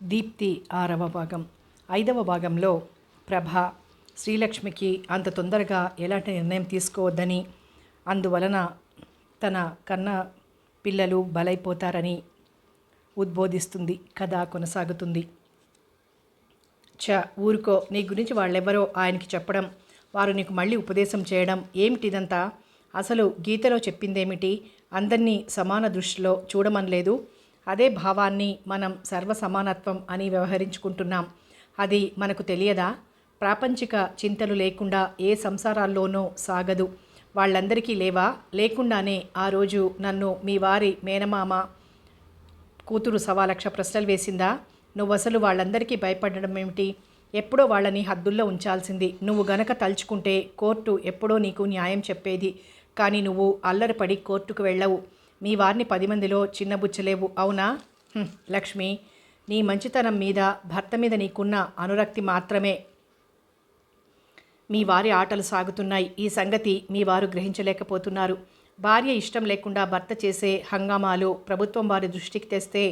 దీప్తి 6వ భాగం. 5వ భాగంలో ప్రభ శ్రీలక్ష్మికి అంత తొందరగా ఎలాంటి నిర్ణయం తీసుకోవద్దని, అందువలన తన కన్న పిల్లలు బలైపోతారని ఉద్బోధిస్తుంది. కథ కొనసాగుతుంది. ఊరుకో, నీ గురించి వాళ్ళెవరో ఆయనకి చెప్పడం, వారు నీకు మళ్ళీ ఉపదేశం చేయడం ఏమిటిదంతా? అసలు గీతలో చెప్పిందేమిటి? అందరినీ సమాన దృష్టిలో చూడమనలేదు. అదే భావాన్ని మనం సర్వసమానత్వం అని వ్యవహరించుకుంటున్నాం. అది మనకు తెలియదా? ప్రాపంచిక చింతలు లేకుండా ఏ సంసారాల్లోనూ సాగదు. వాళ్ళందరికీ లేవా? లేకుండానే ఆ రోజు నన్ను మీ వారి మేనమామ కూతురు 1,00,000 ప్రశ్నలు వేసిందా? నువ్వసలు వాళ్ళందరికీ భయపడడం ఏమిటి? ఎప్పుడో వాళ్ళని హద్దుల్లో ఉంచాల్సింది. నువ్వు గనక తలుచుకుంటే కోర్టు ఎప్పుడో నీకు న్యాయం చెప్పేది. కానీ నువ్వు అల్లరిపడి కోర్టుకు వెళ్ళవు. మీ వారిని 10 మందిలో చిన్నబుచ్చలేవు, అవునా? లక్ష్మి, నీ మంచితనం మీద, భర్త మీద నీకున్న అనురక్తి మాత్రమే మీ వారి ఆటలు సాగుతున్నాయి. ఈ సంగతి మీ వారు గ్రహించలేకపోతున్నారు. భార్య ఇష్టం లేకుండా భర్త చేసే హంగామాలు ప్రభుత్వం వారి దృష్టికి తెస్తే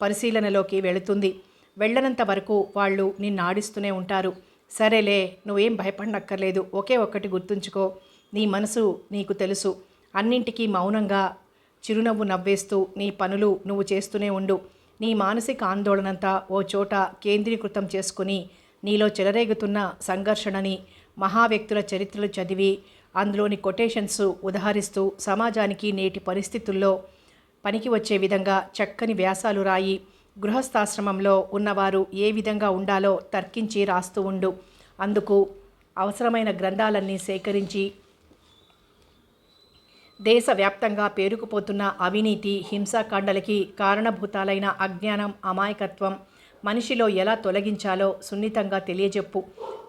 పరిశీలనలోకి వెళుతుంది. వెళ్ళనంత వరకు వాళ్ళు నిన్నాడిస్తూనే ఉంటారు. సరేలే, నువ్వేం భయపడనక్కర్లేదు. ఒకే ఒక్కటి గుర్తుంచుకో, నీ మనసు నీకు తెలుసు. అన్నింటికీ మౌనంగా చిరునవ్వు నవ్వేస్తూ నీ పనులు నువ్వు చేస్తూనే ఉండు. నీ మానసిక ఆందోళనంతా ఓ చోట కేంద్రీకృతం చేసుకుని నీలో చెలరేగుతున్న సంఘర్షణని మహావ్యక్తుల చరిత్రలు చదివి అందులోని కొటేషన్స్ ఉదహరిస్తూ సమాజానికి నేటి పరిస్థితుల్లో పనికి వచ్చే విధంగా చక్కని వ్యాసాలు రాయి. గృహస్థాశ్రమంలో ఉన్నవారు ఏ విధంగా ఉండాలో తర్కించి రాస్తూ ఉండు. అందుకు అవసరమైన గ్రంథాలన్నీ సేకరించి దేశవ్యాప్తంగా పేరుకుపోతున్న అవినీతి, హింసాకాండలకి కారణభూతాలైన అజ్ఞానం, అమాయకత్వం మనిషిలో ఎలా తొలగించాలో సున్నితంగా తెలియజెప్పు.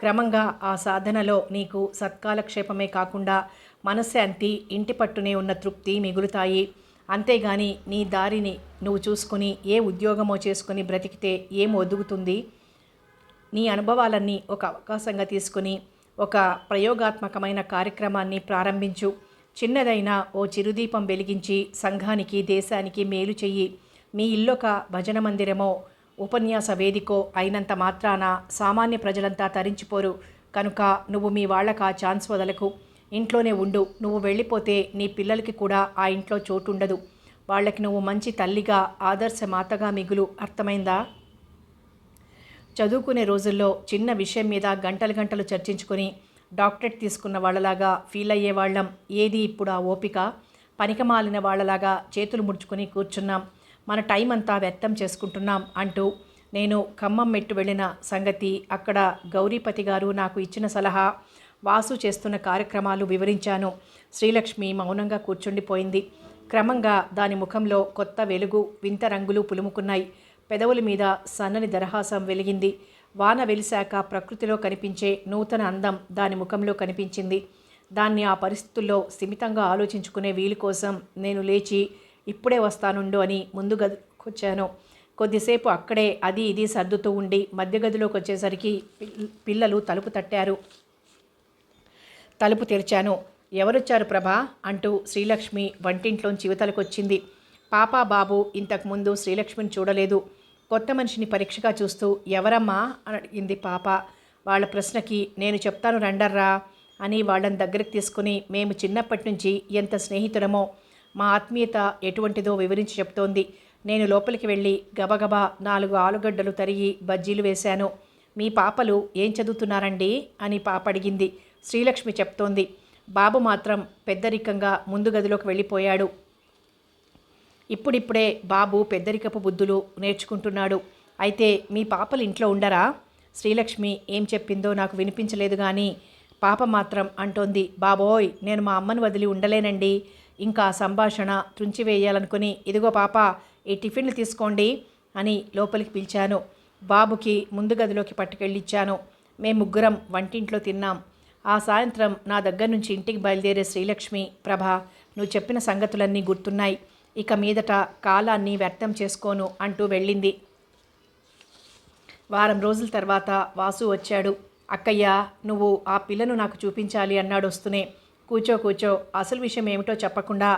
క్రమంగా ఆ సాధనలో నీకు సత్కాలక్షేపమే కాకుండా మనశ్శాంతి, ఇంటి పట్టునే ఉన్న తృప్తి మిగులుతాయి. అంతేగాని నీ దారిని నువ్వు చూసుకుని ఏ ఉద్యోగమో చేసుకుని బ్రతికితే ఏం ఒదుగుతుంది? నీ అనుభవాలన్నీ ఒక అవకాశంగా తీసుకుని ఒక ప్రయోగాత్మకమైన కార్యక్రమాన్ని ప్రారంభించు. చిన్నదైనా ఓ చిరుదీపం వెలిగించి సంఘానికి, దేశానికి మేలు చెయ్యి. మీ ఇల్లొక భజన మందిరమో ఉపన్యాస వేదికో అయినంత మాత్రాన సామాన్య ప్రజలంతా తరించిపోరు. కనుక నువ్వు మీ వాళ్ళకు ఆ ఛాన్స్ వదలకు. ఇంట్లోనే ఉండు. నువ్వు వెళ్ళిపోతే నీ పిల్లలకి కూడా ఆ ఇంట్లో చోటుండదు. వాళ్ళకి నువ్వు మంచి తల్లిగా, ఆదర్శ మాతగా మిగులు. అర్థమైందా? చదువుకునే రోజుల్లో చిన్న విషయం మీద గంటలు గంటలు చర్చించుకొని డాక్టరేట్ తీసుకున్న వాళ్ళలాగా ఫీల్ అయ్యేవాళ్ళం. ఏది ఇప్పుడు ఆ ఓపిక? పనికమాలిన వాళ్ళలాగా చేతులు ముడుచుకొని కూర్చున్నాం. మన టైం అంతా వ్యర్థం చేసుకుంటున్నాం అంటూ నేను ఖమ్మం మెట్టు వెళ్ళిన సంగతి, అక్కడ గౌరీపతి గారు నాకు ఇచ్చిన సలహా, వాసు చేస్తున్న కార్యక్రమాలు వివరించాను. శ్రీలక్ష్మి మౌనంగా కూర్చుండిపోయింది. క్రమంగా దాని ముఖంలో కొత్త వెలుగు, వింత రంగులు పులుముకున్నాయి. పెదవుల మీద సన్నని దరహాసం వెలిగింది. వాన వెలిశాక ప్రకృతిలో కనిపించే నూతన అందం దాని ముఖంలో కనిపించింది. దాన్ని ఆ పరిస్థితుల్లో స్థిమితంగా ఆలోచించుకునే వీలు కోసం నేను లేచి ఇప్పుడే వస్తానుండు అని ముందు గదికొచ్చాను. కొద్దిసేపు అక్కడే అది ఇది సర్దుతూ ఉండి మధ్య గదిలోకి వచ్చేసరికి పిల్లలు తలుపు తట్టారు. తలుపు తెరిచాను. ఎవరొచ్చారు ప్రభా అంటూ శ్రీలక్ష్మి వంటింట్లోంచి యువతలకొచ్చింది. పాపా బాబు ఇంతకుముందు శ్రీలక్ష్మిని చూడలేదు. కొత్త మనిషిని పరీక్షగా చూస్తూ ఎవరమ్మా అని అడిగింది పాప. వాళ్ళ ప్రశ్నకి నేను చెప్తాను రండర్రా అని వాళ్ళని దగ్గరికి తీసుకుని మేము చిన్నప్పటి నుంచి ఎంత స్నేహితులమో, మా ఆత్మీయత ఎటువంటిదో వివరించి చెప్తోంది. నేను లోపలికి వెళ్ళి గబగబా 4 ఆలుగడ్డలు తరిగి బజ్జీలు వేశాను. మీ పాపలు ఏం చదువుతున్నారండి అని పాప అడిగింది. శ్రీలక్ష్మి చెప్తోంది. బాబు మాత్రం పెద్దరికంగా ముందు గదిలోకి వెళ్ళిపోయాడు. ఇప్పుడిప్పుడే బాబు పెద్దరికపు బుద్ధులు నేర్చుకుంటున్నాడు. అయితే మీ పాపలు ఇంట్లో ఉండరా? శ్రీలక్ష్మి ఏం చెప్పిందో నాకు వినిపించలేదు కానీ పాప మాత్రం అంటోంది, బాబోయ్, నేను మా అమ్మను వదిలి ఉండలేనండి. ఇంకా సంభాషణ త్రుంచివేయాలనుకుని, ఇదిగో పాప, ఈ టిఫిన్లు తీసుకోండి అని లోపలికి పిలిచాను. బాబుకి ముందు గదిలోకి పట్టుకెళ్ళిచ్చాను. మేము ముగ్గురం వంటింట్లో తిన్నాం. ఆ సాయంత్రం నా దగ్గర నుంచి ఇంటికి బయలుదేరే శ్రీలక్ష్మి, ప్రభ, నువ్వు చెప్పిన సంగతులన్నీ గుర్తున్నాయి. ఇక మీదట కాలాన్ని వ్యర్థం చేసుకోను అంటూ వెళ్ళింది. వారం రోజుల తర్వాత వాసు వచ్చాడు. అక్కయ్య, నువ్వు ఆ పిల్లను నాకు చూపించాలి అన్నాడు వస్తూనే. కూర్చో కూర్చో, అసలు విషయం ఏమిటో చెప్పకుండా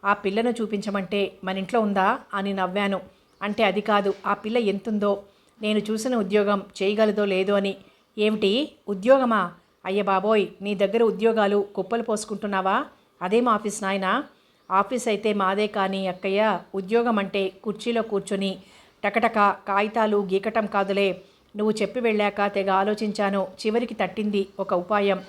ఆ పిల్లను చూపించమంటే మన ఇంట్లో ఉందా అని నవ్వాను. అంటే అది కాదు, ఆ పిల్ల ఎంతుందో నేను చూసిన ఉద్యోగం చేయగలదో లేదో అని. ఏమిటి ఉద్యోగమా? అయ్య బాబోయ్, నీ దగ్గర ఉద్యోగాలు కుప్పలు పోసుకుంటున్నావా? అదేం ఆఫీస్ నాయనా? ఆఫీస్ అయితే మాదే కానీ అక్కయ్య, ఉద్యోగం అంటే కుర్చీలో కూర్చొని టకటక కాగితాలు గీకటం కాదులే. నువ్వు చెప్పి వెళ్ళాక తెగ ఆలోచించాను. చివరికి తట్టింది ఒక ఉపాయం.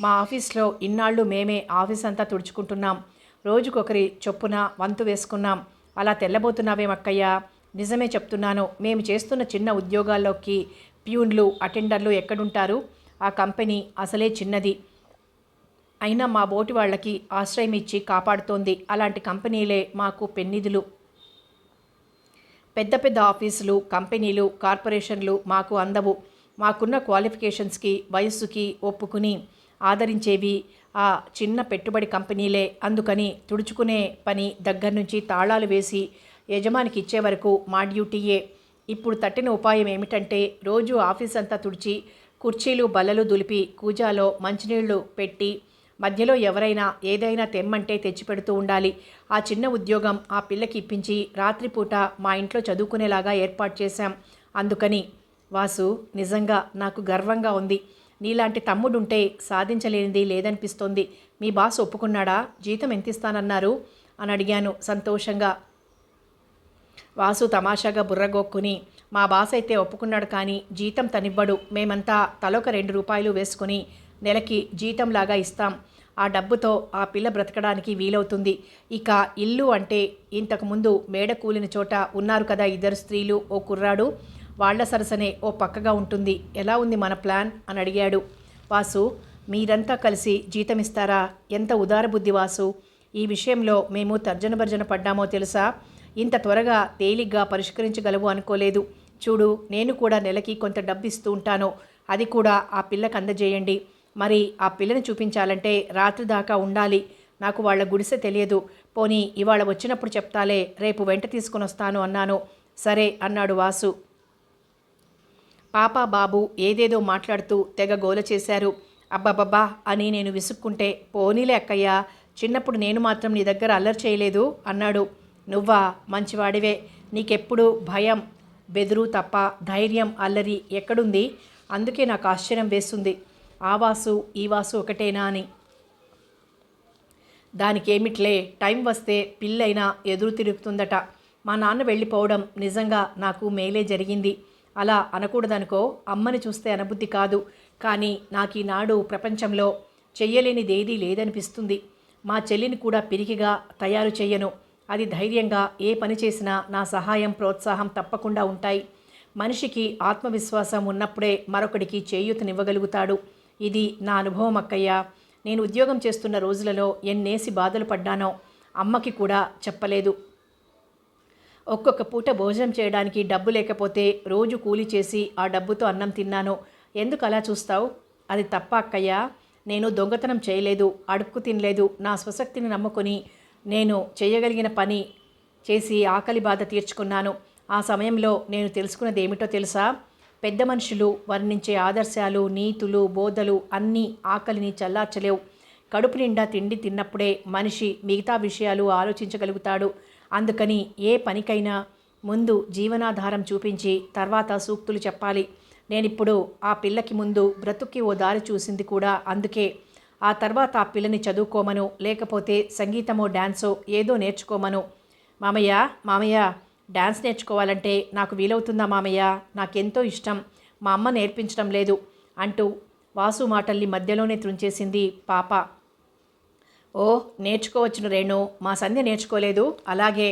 మా ఆఫీస్లో ఇన్నాళ్ళు మేమే ఆఫీస్ అంతా తుడుచుకుంటున్నాం. రోజుకొకరి చొప్పున వంతు వేసుకున్నాం. అలా తెల్లబోతున్నావేమక్కయ్యా? నిజమే చెప్తున్నాను. మేము చేస్తున్న చిన్న ఉద్యోగాల్లోకి ప్యూన్లు, అటెండర్లు ఎక్కడుంటారు? ఆ కంపెనీ అసలే చిన్నది. అయినా మా బోటి వాళ్ళకి ఆశ్రయం ఇచ్చి కాపాడుతోంది. అలాంటి కంపెనీలే మాకు పెన్నిధులు. పెద్ద పెద్ద ఆఫీసులు, కంపెనీలు, కార్పొరేషన్లు మాకు అందవు. మాకున్న క్వాలిఫికేషన్స్కి, వయస్సుకి ఒప్పుకుని ఆదరించేవి ఆ చిన్న పెట్టుబడి కంపెనీలే. అందుకని తుడుచుకునే పని దగ్గర నుంచి తాళాలు వేసి యజమానికి ఇచ్చే వరకు మా డ్యూటీయే. ఇప్పుడు తట్టిన ఉపాయం ఏమిటంటే, రోజు ఆఫీస్ అంతా తుడిచి కుర్చీలు బల్లలు దులిపి కూజాలో మంచినీళ్లు పెట్టి మధ్యలో ఎవరైనా ఏదైనా తెమ్మంటే తెచ్చిపెడుతూ ఉండాలి. ఆ చిన్న ఉద్యోగం ఆ పిల్లకి ఇప్పించి రాత్రిపూట మా ఇంట్లో చదువుకునేలాగా ఏర్పాటు చేశాం. అందుకని వాసు, నిజంగా నాకు గర్వంగా ఉంది. నీలాంటి తమ్ముడుంటే సాధించలేనిది లేదనిపిస్తోంది. మీ బాస్ ఒప్పుకున్నాడా? జీతం ఎంత ఇస్తానన్నారు అని అడిగాను సంతోషంగా. వాసు తమాషాగా బుర్రగోక్కుని, మా బాస్ అయితే ఒప్పుకున్నాడు కానీ జీతం తనివ్వడు. మేమంతా తలొక 2 రూపాయలు వేసుకుని నెలకి జీతంలాగా ఇస్తాం. ఆ డబ్బుతో ఆ పిల్ల బ్రతకడానికి వీలవుతుంది. ఇక ఇల్లు అంటే, ఇంతకుముందు మేడ కూలిన చోట ఉన్నారు కదా 2 స్త్రీలు, ఓ కుర్రాడు, వాళ్ల సరసనే ఓ పక్కగా ఉంటుంది. ఎలా ఉంది మన ప్లాన్ అని అడిగాడు. వాసు, మీరంతా కలిసి జీతం ఇస్తారా? ఎంత ఉదార బుద్ధి వాసు. ఈ విషయంలో మేము తర్జన భర్జన పడ్డామో తెలుసా? ఇంత త్వరగా తేలిగ్గా పరిష్కరించగలవు అనుకోలేదు. చూడు, నేను కూడా నెలకి కొంత డబ్బు ఇస్తూ ఉంటాను. అది కూడా ఆ పిల్లకి అందజేయండి. మరి ఆ పిల్లని చూపించాలంటే రాత్రి దాకా ఉండాలి. నాకు వాళ్ళ గుడిసె తెలియదు. పోనీ ఇవాళ వచ్చినప్పుడు చెప్తాలే, రేపు వెంట తీసుకుని వస్తాను అన్నాను. సరే అన్నాడు వాసు. పాప బాబు ఏదేదో మాట్లాడుతూ తెగ గోల చేశారు. అబ్బబ్బబ్బా అని నేను విసుక్కుంటే, పోనీలే అక్కయ్య, చిన్నప్పుడు నేను మాత్రం నీ దగ్గర అల్లరి చేయలేదు అన్నాడు. నువ్వా? మంచివాడివే. నీకెప్పుడు భయం బెదురు తప్ప ధైర్యం అల్లరి ఎక్కడుంది? అందుకే నాకు ఆశ్చర్యం వేస్తుంది. ఆ వాసు ఈ వాసు ఒకటేనా అని. దానికేమిట్లే, టైం వస్తే పిల్లైనా ఎదురు తిరుగుతుందట. మా నాన్న వెళ్ళిపోవడం నిజంగా నాకు మేలే జరిగింది. అలా అనకూడదనుకో, అమ్మని చూస్తే అనబుద్ధి కాదు. కానీ నాకు ఈనాడు ప్రపంచంలో చెయ్యలేనిదేదీ లేదనిపిస్తుంది. మా చెల్లిని కూడా పిరికిగా తయారు చెయ్యను. అది ధైర్యంగా ఏ పని చేసినా నా సహాయం ప్రోత్సాహం తప్పకుండా ఉంటాయి. మనిషికి ఆత్మవిశ్వాసం ఉన్నప్పుడే మరొకడికి చేయూతనివ్వగలుగుతాడు. ఇది నా అనుభవం అక్కయ్య. నేను ఉద్యోగం చేస్తున్న రోజులలో ఎన్నేసి బాధలు పడ్డానో అమ్మకి కూడా చెప్పలేదు. ఒక్కొక్క పూట భోజనం చేయడానికి డబ్బు లేకపోతే రోజు కూలి చేసి ఆ డబ్బుతో అన్నం తిన్నాను. ఎందుకు అలా చూస్తావు? అది తప్ప అక్కయ్య. నేను దొంగతనం చేయలేదు, అడుక్కు తినలేదు. నా స్వశక్తిని నమ్ముకొని నేను చేయగలిగిన పని చేసి ఆకలి బాధ తీర్చుకున్నాను. ఆ సమయంలో నేను తెలుసుకున్నది ఏమిటో తెలుసా? పెద్ద మనుషులు వర్ణించే ఆదర్శాలు, నీతులు, బోధలు అన్నీ ఆకలిని చల్లార్చలేవు. కడుపు నిండా తిండి తిన్నప్పుడే మనిషి మిగతా విషయాలు ఆలోచించగలుగుతాడు. అందుకని ఏ పనికైనా ముందు జీవనాధారం చూపించి తర్వాత సూక్తులు చెప్పాలి. నేనిప్పుడు ఆ పిల్లకి ముందు బ్రతుక్కి ఓ దారి చూసింది కూడా అందుకే. ఆ తర్వాత ఆ పిల్లని చదువుకోమను, లేకపోతే సంగీతమో డ్యాన్సో ఏదో నేర్చుకోమను. మామయ్య మామయ్య, డ్యాన్స్ నేర్చుకోవాలంటే నాకు వీలవుతుందా మామయ్య? నాకెంతో ఇష్టం. మా అమ్మ నేర్పించడం లేదు అంటూ వాసు మాటల్ని మధ్యలోనే త్రుంచేసింది పాప. ఓ, నేర్చుకోవచ్చును రేణు, మా సంధ్య నేర్చుకోలేదు. అలాగే.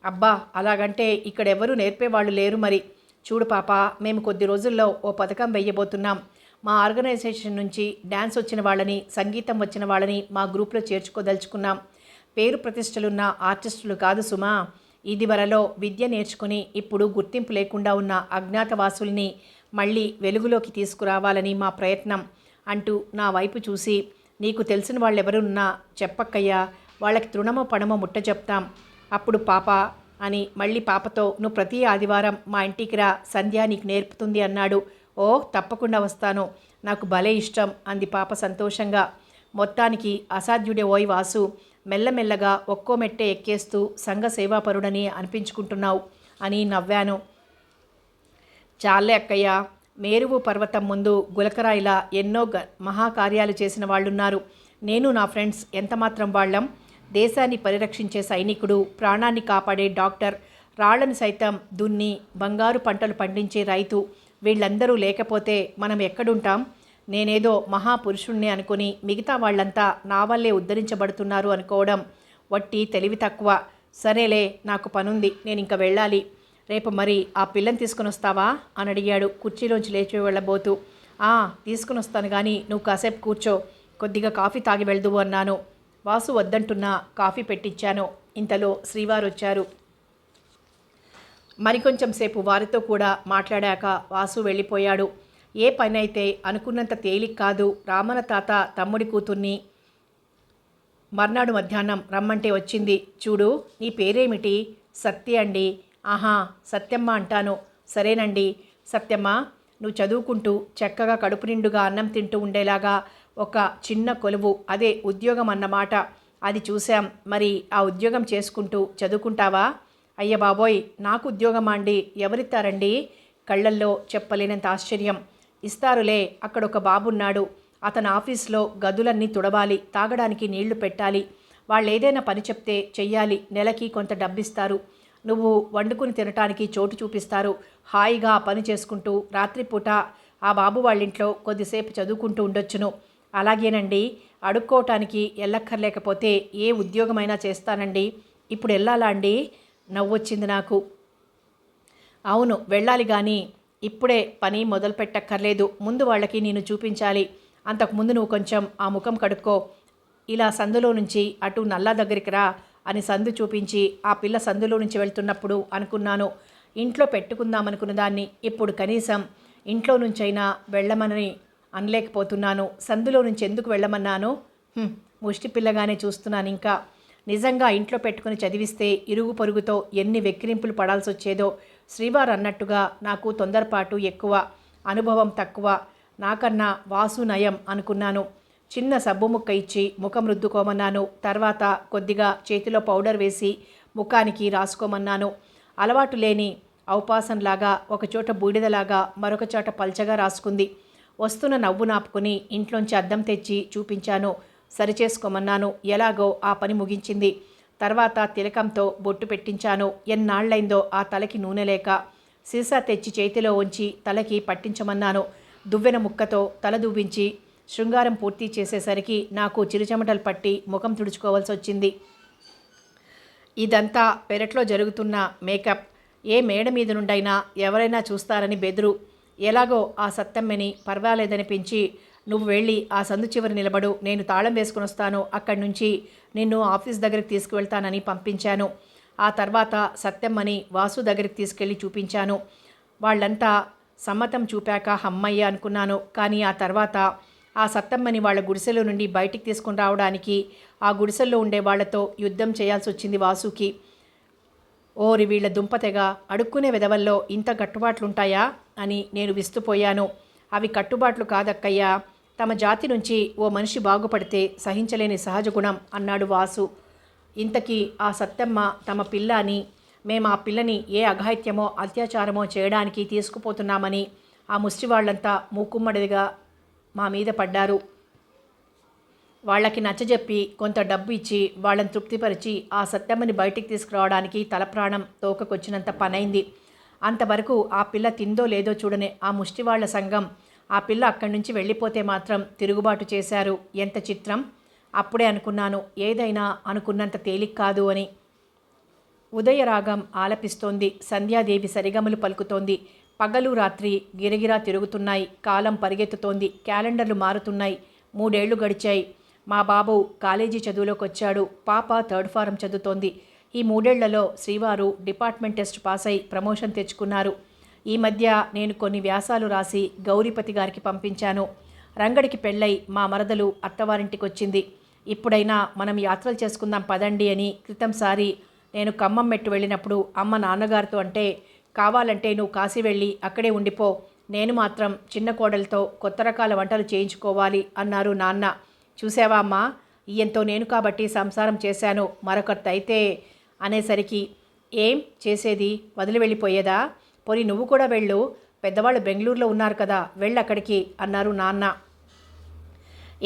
అబ్బా, అలాగంటే ఇక్కడెవరూ నేర్పేవాళ్ళు లేరు మరి. చూడు పాప, మేము కొద్ది రోజుల్లో ఓ పథకం వెయ్యబోతున్నాం. మా ఆర్గనైజేషన్ నుంచి డ్యాన్స్ వచ్చిన వాళ్ళని, సంగీతం వచ్చిన వాళ్ళని మా గ్రూప్లో చేర్చుకోదలుచుకున్నాం. పేరు ప్రతిష్టలున్న ఆర్టిస్టులు కాదు సుమా. ఇదివరలో విద్య నేర్చుకుని ఇప్పుడు గుర్తింపు లేకుండా ఉన్న అజ్ఞాతవాసుల్ని మళ్ళీ వెలుగులోకి తీసుకురావాలని మా ప్రయత్నం అంటూ నా వైపు చూసి, నీకు తెలిసిన వాళ్ళెవరున్నా చెప్పక్కయ్యా, వాళ్ళకి తృణమో పణమో ముట్ట చెప్తాం. అప్పుడు పాప అని మళ్ళీ పాపతో, నువ్వు ప్రతి ఆదివారం మా ఇంటికి రా, సంధ్య నీకు నేర్పుతుంది అన్నాడు. ఓ, తప్పకుండా వస్తాను, నాకు భలే ఇష్టం అంది పాప సంతోషంగా. మొత్తానికి అసాధ్యుడే ఓయ్ వాసు, మెల్లమెల్లగా ఒక్కో మెట్టే ఎక్కేస్తూ సంఘ సేవాపరుడని అనిపించుకుంటున్నావు అని నవ్వాను. చాలే అక్కయ్య, మేరువు పర్వతం ముందు గులకరాయిలా ఎన్నో మహాకార్యాలు చేసిన వాళ్ళున్నారు. నేను నా ఫ్రెండ్స్ ఎంతమాత్రం వాళ్ళం. దేశాన్ని పరిరక్షించే సైనికుడు, ప్రాణాన్ని కాపాడే డాక్టర్, రాళ్లను సైతం దున్ని బంగారు పంటలు పండించే రైతు, వీళ్ళందరూ లేకపోతే మనం ఎక్కడుంటాం? నేనేదో మహాపురుషుణ్ణి అనుకుని మిగతా వాళ్ళంతా నా వల్లే ఉద్ధరించబడుతున్నారు అనుకోవడం వట్టి తెలివి తక్కువ. సరేలే, నాకు పనుంది, నేను ఇంక వెళ్ళాలి. రేపు మరి ఆ పిల్లని తీసుకుని వస్తావా అని అడిగాడు కుర్చీలోంచి లేచి వెళ్ళబోతూ. తీసుకుని వస్తాను కానీ నువ్వు కాసేపు కూర్చో, కొద్దిగా కాఫీ తాగి వెళ్దువు అన్నాను. వాసు వద్దంటున్నా కాఫీ పెట్టించాను. ఇంతలో శ్రీవారు వచ్చారు. మరికొంచెం సేపు వారితో కూడా మాట్లాడాక వాసు వెళ్ళిపోయాడు. ఏ పనైతే అనుకున్నంత తేలిక కాదు. రామన తాత తమ్ముడి కూతుర్ని మర్నాడు మధ్యాహ్నం రమ్మంటే వచ్చింది. చూడు, నీ పేరేమిటి? సత్య అండి. ఆహా, సత్యమ్మ అంటాను. సరేనండి. సత్యమ్మ, నువ్వు చదువుకుంటూ చక్కగా కడుపు నిండుగా అన్నం తింటూ ఉండేలాగా ఒక చిన్న కొలువు, అదే ఉద్యోగం అన్నమాట. అది చూశాం. మరి ఆ ఉద్యోగం చేసుకుంటూ చదువుకుంటావా? అయ్య బాబోయ్, నాకు ఉద్యోగమా అండి? ఎవరిస్తారండి? కళ్ళల్లో చెప్పలేనంత ఆశ్చర్యం. ఇస్తారులే, అక్కడ ఒక బాబున్నాడు. అతని ఆఫీస్లో గదులన్నీ తుడవాలి, తాగడానికి నీళ్లు పెట్టాలి. వాళ్ళు ఏదైనా పని చెప్తే చెయ్యాలి. నెలకి కొంత డబ్బిస్తారు. నువ్వు వండుకుని తినటానికి చోటు చూపిస్తారు. హాయిగా ఆ పని చేసుకుంటూ రాత్రిపూట ఆ బాబు వాళ్ళింట్లో కొద్దిసేపు చదువుకుంటూ ఉండొచ్చును. అలాగేనండి, అడుక్కోవటానికి వెళ్ళక్కర్లేకపోతే ఏ ఉద్యోగమైనా చేస్తానండి. ఇప్పుడు వెళ్ళాలా అండి? నవ్వొచ్చింది నాకు. అవును, వెళ్ళాలి, కానీ ఇప్పుడే పని మొదలు పెట్టక్కర్లేదు. ముందు వాళ్ళకి నేను చూపించాలి. అంతకుముందు నువ్వు కొంచెం ఆ ముఖం కడుక్కో. ఇలా సందులో నుంచి అటు నల్లా దగ్గరికి రా అని సందు చూపించి ఆ పిల్ల సందులో నుంచి వెళ్తున్నప్పుడు అనుకున్నాను, ఇంట్లో పెట్టుకుందామనుకున్న దాన్ని ఇప్పుడు కనీసం ఇంట్లో నుంచైనా వెళ్ళమని అనలేకపోతున్నాను. సందులో నుంచి ఎందుకు వెళ్ళమన్నాను? ముష్టి పిల్లగానే చూస్తున్నాను. ఇంకా నిజంగా ఇంట్లో పెట్టుకుని చదివిస్తే ఇరుగు పొరుగుతో ఎన్ని వెక్కిరింపులు పడాల్సి వచ్చేదో. శ్రీవారు అన్నట్టుగా నాకు తొందరపాటు ఎక్కువ, అనుభవం తక్కువ. నాకన్నా వాసు నయం అనుకున్నాను. చిన్న సబ్బు ముక్క ఇచ్చి ముఖం రుద్దుకోమన్నాను. తర్వాత కొద్దిగా చేతిలో పౌడర్ వేసి ముఖానికి రాసుకోమన్నాను. అలవాటు లేని ఔపాసంలాగా ఒకచోట బూడిదలాగా మరొక చోట పల్చగా రాసుకుంది. వస్తున్న నవ్వు నాపుకుని ఇంట్లోంచి అద్దం తెచ్చి చూపించాను. సరిచేసుకోమన్నాను. ఎలాగో ఆ పని ముగించింది. తర్వాత తిలకంతో బొట్టు పెట్టించాను. ఎన్నాళ్లైందో ఆ తలకి నూనె లేక. సీసా తెచ్చి చేతిలో ఉంచి తలకి పట్టించమన్నాను. దువ్వెన ముక్కతో తల దువ్వించి శృంగారం పూర్తి చేసేసరికి నాకు చిరుచెమటలు పట్టి ముఖం తుడుచుకోవాల్సి వచ్చింది. ఇదంతా పెరట్లో జరుగుతున్న మేకప్. ఏ మేడ మీద నుండైనా ఎవరైనా చూస్తారని బెదురు. ఎలాగో ఆ సత్తమ్మని పర్వాలేదనిపించి, నువ్వు వెళ్ళి ఆ సందు చివరి నిలబడు, నేను తాళం వేసుకుని వస్తాను, అక్కడి నుంచి నిన్ను ఆఫీస్ దగ్గరికి తీసుకువెళ్తానని పంపించాను. ఆ తర్వాత సత్తమ్మని వాసు దగ్గరికి తీసుకెళ్ళి చూపించాను. వాళ్ళంతా సమ్మతం చూపాక హమ్మయ్య అనుకున్నాను. కానీ ఆ తర్వాత ఆ సత్తమ్మని వాళ్ళ గుడిసెలో నుండి బయటికి తీసుకుని రావడానికి ఆ గుడిసెల్లో ఉండే వాళ్లతో యుద్ధం చేయాల్సి వచ్చింది వాసుకి. ఓరి వీళ్ల దుంపతెగా, అడుక్కునే వెధవల్లో ఇంత కట్టుబాట్లుంటాయా అని నేను విస్తుపోయాను. అవి కట్టుబాట్లు కాదక్కయ్యా, తమ జాతి నుంచి ఓ మనిషి బాగుపడితే సహించలేని సహజ గుణం అన్నాడు వాసు. ఇంతకీ ఆ సత్తమ్మ తమ పిల్ల అని, మేము ఆ పిల్లని ఏ అఘాయిత్యమో అత్యాచారమో చేయడానికి తీసుకుపోతున్నామని ఆ ముష్టివాళ్లంతా మూకుమ్మడిగా మా మీద పడ్డారు. వాళ్ళకి నచ్చజెప్పి కొంత డబ్బు ఇచ్చి వాళ్ళని తృప్తిపరిచి ఆ సత్తమ్మని బయటికి తీసుకురావడానికి తలప్రాణం తోకకొచ్చినంత పనైంది. అంతవరకు ఆ పిల్ల తిందో లేదో చూడని ఆ ముష్టివాళ్ల సంఘం ఆ పిల్ల అక్కడి నుంచి వెళ్ళిపోతే మాత్రం తిరుగుబాటు చేశారు. ఎంత చిత్రం! అప్పుడే అనుకున్నాను, ఏదైనా అనుకున్నంత తేలిక కాదు అని. ఉదయరాగం ఆలపిస్తోంది. సంధ్యాదేవి సరిగమలు పలుకుతోంది. పగలు రాత్రి గిరగిరా తిరుగుతున్నాయి. కాలం పరిగెత్తుతోంది. క్యాలెండర్లు మారుతున్నాయి. 3 ఏళ్లు గడిచాయి. మా బాబు కాలేజీ చదువులోకి వచ్చాడు. పాప 3rd ఫారం చదువుతోంది. ఈ 3 ఏళ్లలో శ్రీవారు డిపార్ట్మెంట్ టెస్ట్ పాస్ అయి ప్రమోషన్ తెచ్చుకున్నారు. ఈ మధ్య నేను కొన్ని వ్యాసాలు రాసి గౌరీపతి గారికి పంపించాను. రంగడికి పెళ్ళై మా మరదలు అత్తవారింటికి వచ్చింది. ఇప్పుడైనా మనం యాత్రలు చేసుకుందాం పదండి అని క్రితంసారి నేను ఖమ్మం మెట్టు వెళ్ళినప్పుడు అమ్మ నాన్నగారితో అంటే, కావాలంటే నువ్వు కాశీ వెళ్ళి అక్కడే ఉండిపో, నేను మాత్రం చిన్న కోడలతో కొత్త రకాల వంటలు చేయించుకోవాలి అన్నారు నాన్న. చూసావా అమ్మా, ఈయంతో నేను కాబట్టి సంసారం చేశాను, మరొకరితో అయితే అనేసరికి, ఏం చేసేది, వదిలి వెళ్ళిపోయేదా? పోనీ నువ్వు కూడా వెళ్ళు, పెద్దవాళ్ళు బెంగళూరులో ఉన్నారు కదా, వెళ్ళక్కడికి అన్నారు నాన్న.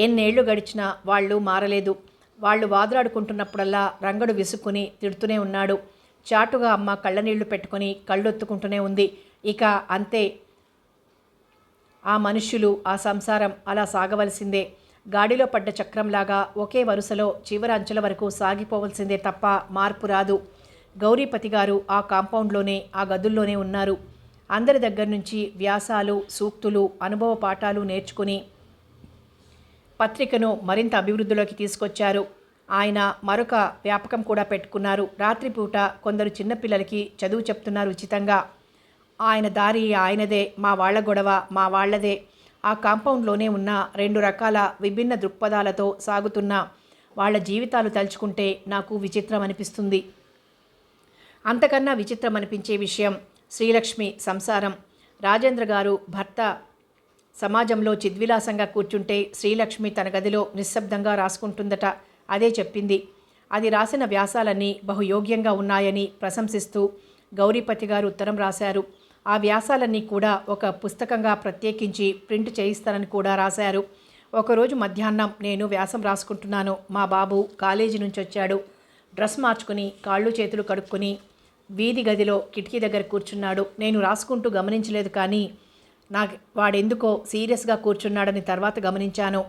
ఎన్నేళ్లు గడిచినా వాళ్ళు మారలేదు. వాళ్ళు వాదులాడుకుంటున్నప్పుడల్లా రంగడు విసుక్కుని తిడుతూనే ఉన్నాడు. చాటుగా అమ్మ కళ్ళనీళ్లు పెట్టుకుని కళ్ళొత్తుకుంటూనే ఉంది. ఇక అంతే, ఆ మనుష్యులు, ఆ సంసారం అలా సాగవలసిందే. గాడిలో పడ్డ చక్రంలాగా ఒకే వరుసలో చివరి అంచెల వరకు సాగిపోవలసిందే తప్ప మార్పు రాదు. గౌరీపతి గారు ఆ కాంపౌండ్లోనే, ఆ గదుల్లోనే ఉన్నారు. అందరి దగ్గర నుంచి వ్యాసాలు, సూక్తులు, అనుభవ పాఠాలు నేర్చుకుని పత్రికను మరింత అభివృద్ధిలోకి తీసుకొచ్చారు. ఆయన మరొక వ్యాపకం కూడా పెట్టుకున్నారు. రాత్రిపూట కొందరు చిన్నపిల్లలకి చదువు చెప్తున్నారు ఉచితంగా. ఆయన దారి ఆయనదే, మా వాళ్ల గొడవ మా వాళ్లదే. ఆ కాంపౌండ్లోనే ఉన్న 2 రకాల విభిన్న దృక్పథాలతో సాగుతున్న వాళ్ళ జీవితాలు తలుచుకుంటే నాకు విచిత్రం అనిపిస్తుంది. అంతకన్నా విచిత్రం అనిపించే విషయం శ్రీలక్ష్మి సంసారం. రాజేంద్ర గారు భర్త సమాజంలో చిద్విలాసంగా కూర్చుంటే శ్రీలక్ష్మి తన గదిలో నిశ్శబ్దంగా రాసుకుంటుందట. అదే చెప్పింది. అది రాసిన వ్యాసాలన్నీ బహుయోగ్యంగా ఉన్నాయని ప్రశంసిస్తూ గౌరీపతి గారు ఉత్తరం రాశారు. ఆ వ్యాసాలన్నీ కూడా ఒక పుస్తకంగా ప్రత్యేకించి ప్రింట్ చేయిస్తానని కూడా రాశారు. ఒకరోజు మధ్యాహ్నం నేను వ్యాసం రాసుకుంటున్నాను. మా బాబు కాలేజీ నుంచి వచ్చాడు. డ్రెస్ మార్చుకుని కాళ్ళు చేతులు కడుక్కొని వీధి గదిలో కిటికీ దగ్గర కూర్చున్నాడు. నేను రాసుకుంటూ గమనించలేదు, కానీ వాడెందుకో సీరియస్గా కూర్చున్నాడని తర్వాత గమనించాను.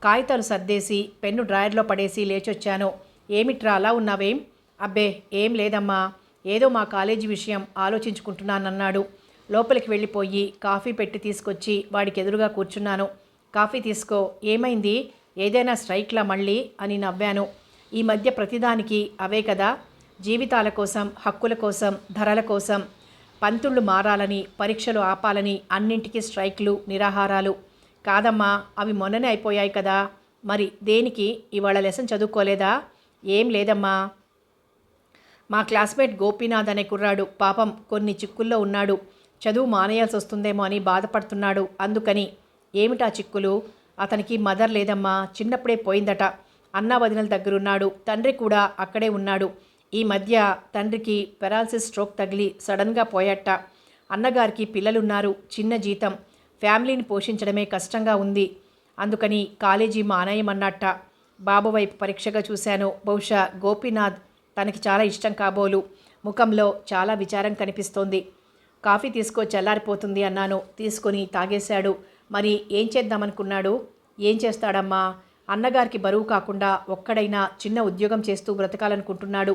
కాగితాలు సర్దేసి పెన్ను డ్రాయర్లో పడేసి లేచొచ్చాను. ఏమిట్రా అలా ఉన్నావేం? అబ్బే ఏం లేదమ్మా, ఏదో మా కాలేజీ విషయం ఆలోచించుకుంటున్నానన్నాడు. లోపలికి వెళ్ళిపోయి కాఫీ పెట్టి తీసుకొచ్చి వాడికి ఎదురుగా కూర్చున్నాను. కాఫీ తీసుకో. ఏమైంది? ఏదైనా స్ట్రైక్లా మళ్ళీ అని నవ్వాను. ఈ మధ్య ప్రతిదానికి అవే కదా, జీవితాల కోసం, హక్కుల కోసం, ధరల కోసం పంతుళ్ళు మారాలని, పరీక్షలు ఆపాలని అన్నింటికీ స్ట్రైక్లు, నిరాహారాలు. కాదమ్మా, అవి మొన్ననే అయిపోయాయి కదా. మరి దేనికి? ఇవాళ లెసన్ చదువుకోలేదా? ఏం లేదమ్మా. మా క్లాస్మేట్ గోపీనాథ్ అనే కుర్రాడు పాపం కొన్ని చిక్కుల్లో ఉన్నాడు. చదువు మానేయాల్సి వస్తుందేమో అని బాధపడుతున్నాడు. అందుకని. ఏమిటా చిక్కులు? అతనికి మదర్ లేదమ్మా, చిన్నప్పుడే పోయిందట. అన్నా వదినల దగ్గరున్నాడు. తండ్రి కూడా అక్కడే ఉన్నాడు. ఈ మధ్య తండ్రికి పెరాలసిస్ స్ట్రోక్ తగిలి సడన్గా పోయట. అన్నగారికి పిల్లలున్నారు, చిన్న జీతం, ఫ్యామిలీని పోషించడమే కష్టంగా ఉంది. అందుకని కాలేజీ మానేయమన్నట్ట. బాబు వైపు పరీక్షగా చూశాను. బహుశా గోపీనాథ్ తనకి చాలా ఇష్టం కాబోలు. ముఖంలో చాలా విచారం కనిపిస్తోంది. కాఫీ తీసుకో, చల్లారిపోతుంది అన్నాను. తీసుకొని తాగేశాడు. మరి ఏం చేద్దామనుకున్నాడు? ఏం చేస్తాడమ్మా? అన్నగారికి బరువు కాకుండా ఒక్కడైనా చిన్న ఉద్యోగం చేస్తూ బ్రతకాలనుకుంటున్నాడు.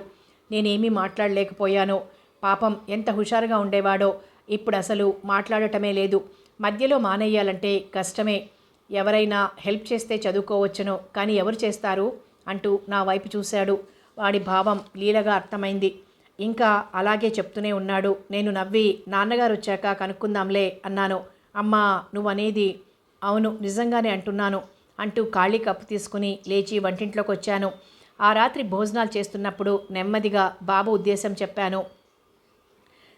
నేనేమీ మాట్లాడలేకపోయాను. పాపం ఎంత హుషారుగా ఉండేవాడో. ఇప్పుడు అసలు మాట్లాడటమే లేదు. మధ్యలో మానేయాలంటే కష్టమే. ఎవరైనా హెల్ప్ చేస్తే చదువుకోవచ్చును, కానీ ఎవరు చేస్తారు అంటూ నా వైపు చూశాడు. వాడి భావం లీలగా అర్థమైంది. ఇంకా అలాగే చెప్తూనే ఉన్నాడు. నేను నవ్వి, నాన్నగారు వచ్చాక కనుక్కుందాంలే అన్నాను. అమ్మా, నువ్వనేది అవును, నిజంగానే అంటున్నాను అంటూ ఖాళీ కప్పు తీసుకుని లేచి వంటింట్లోకి వచ్చాను. ఆ రాత్రి భోజనాలు చేస్తున్నప్పుడు నెమ్మదిగా బాబు ఉద్దేశం చెప్పాను.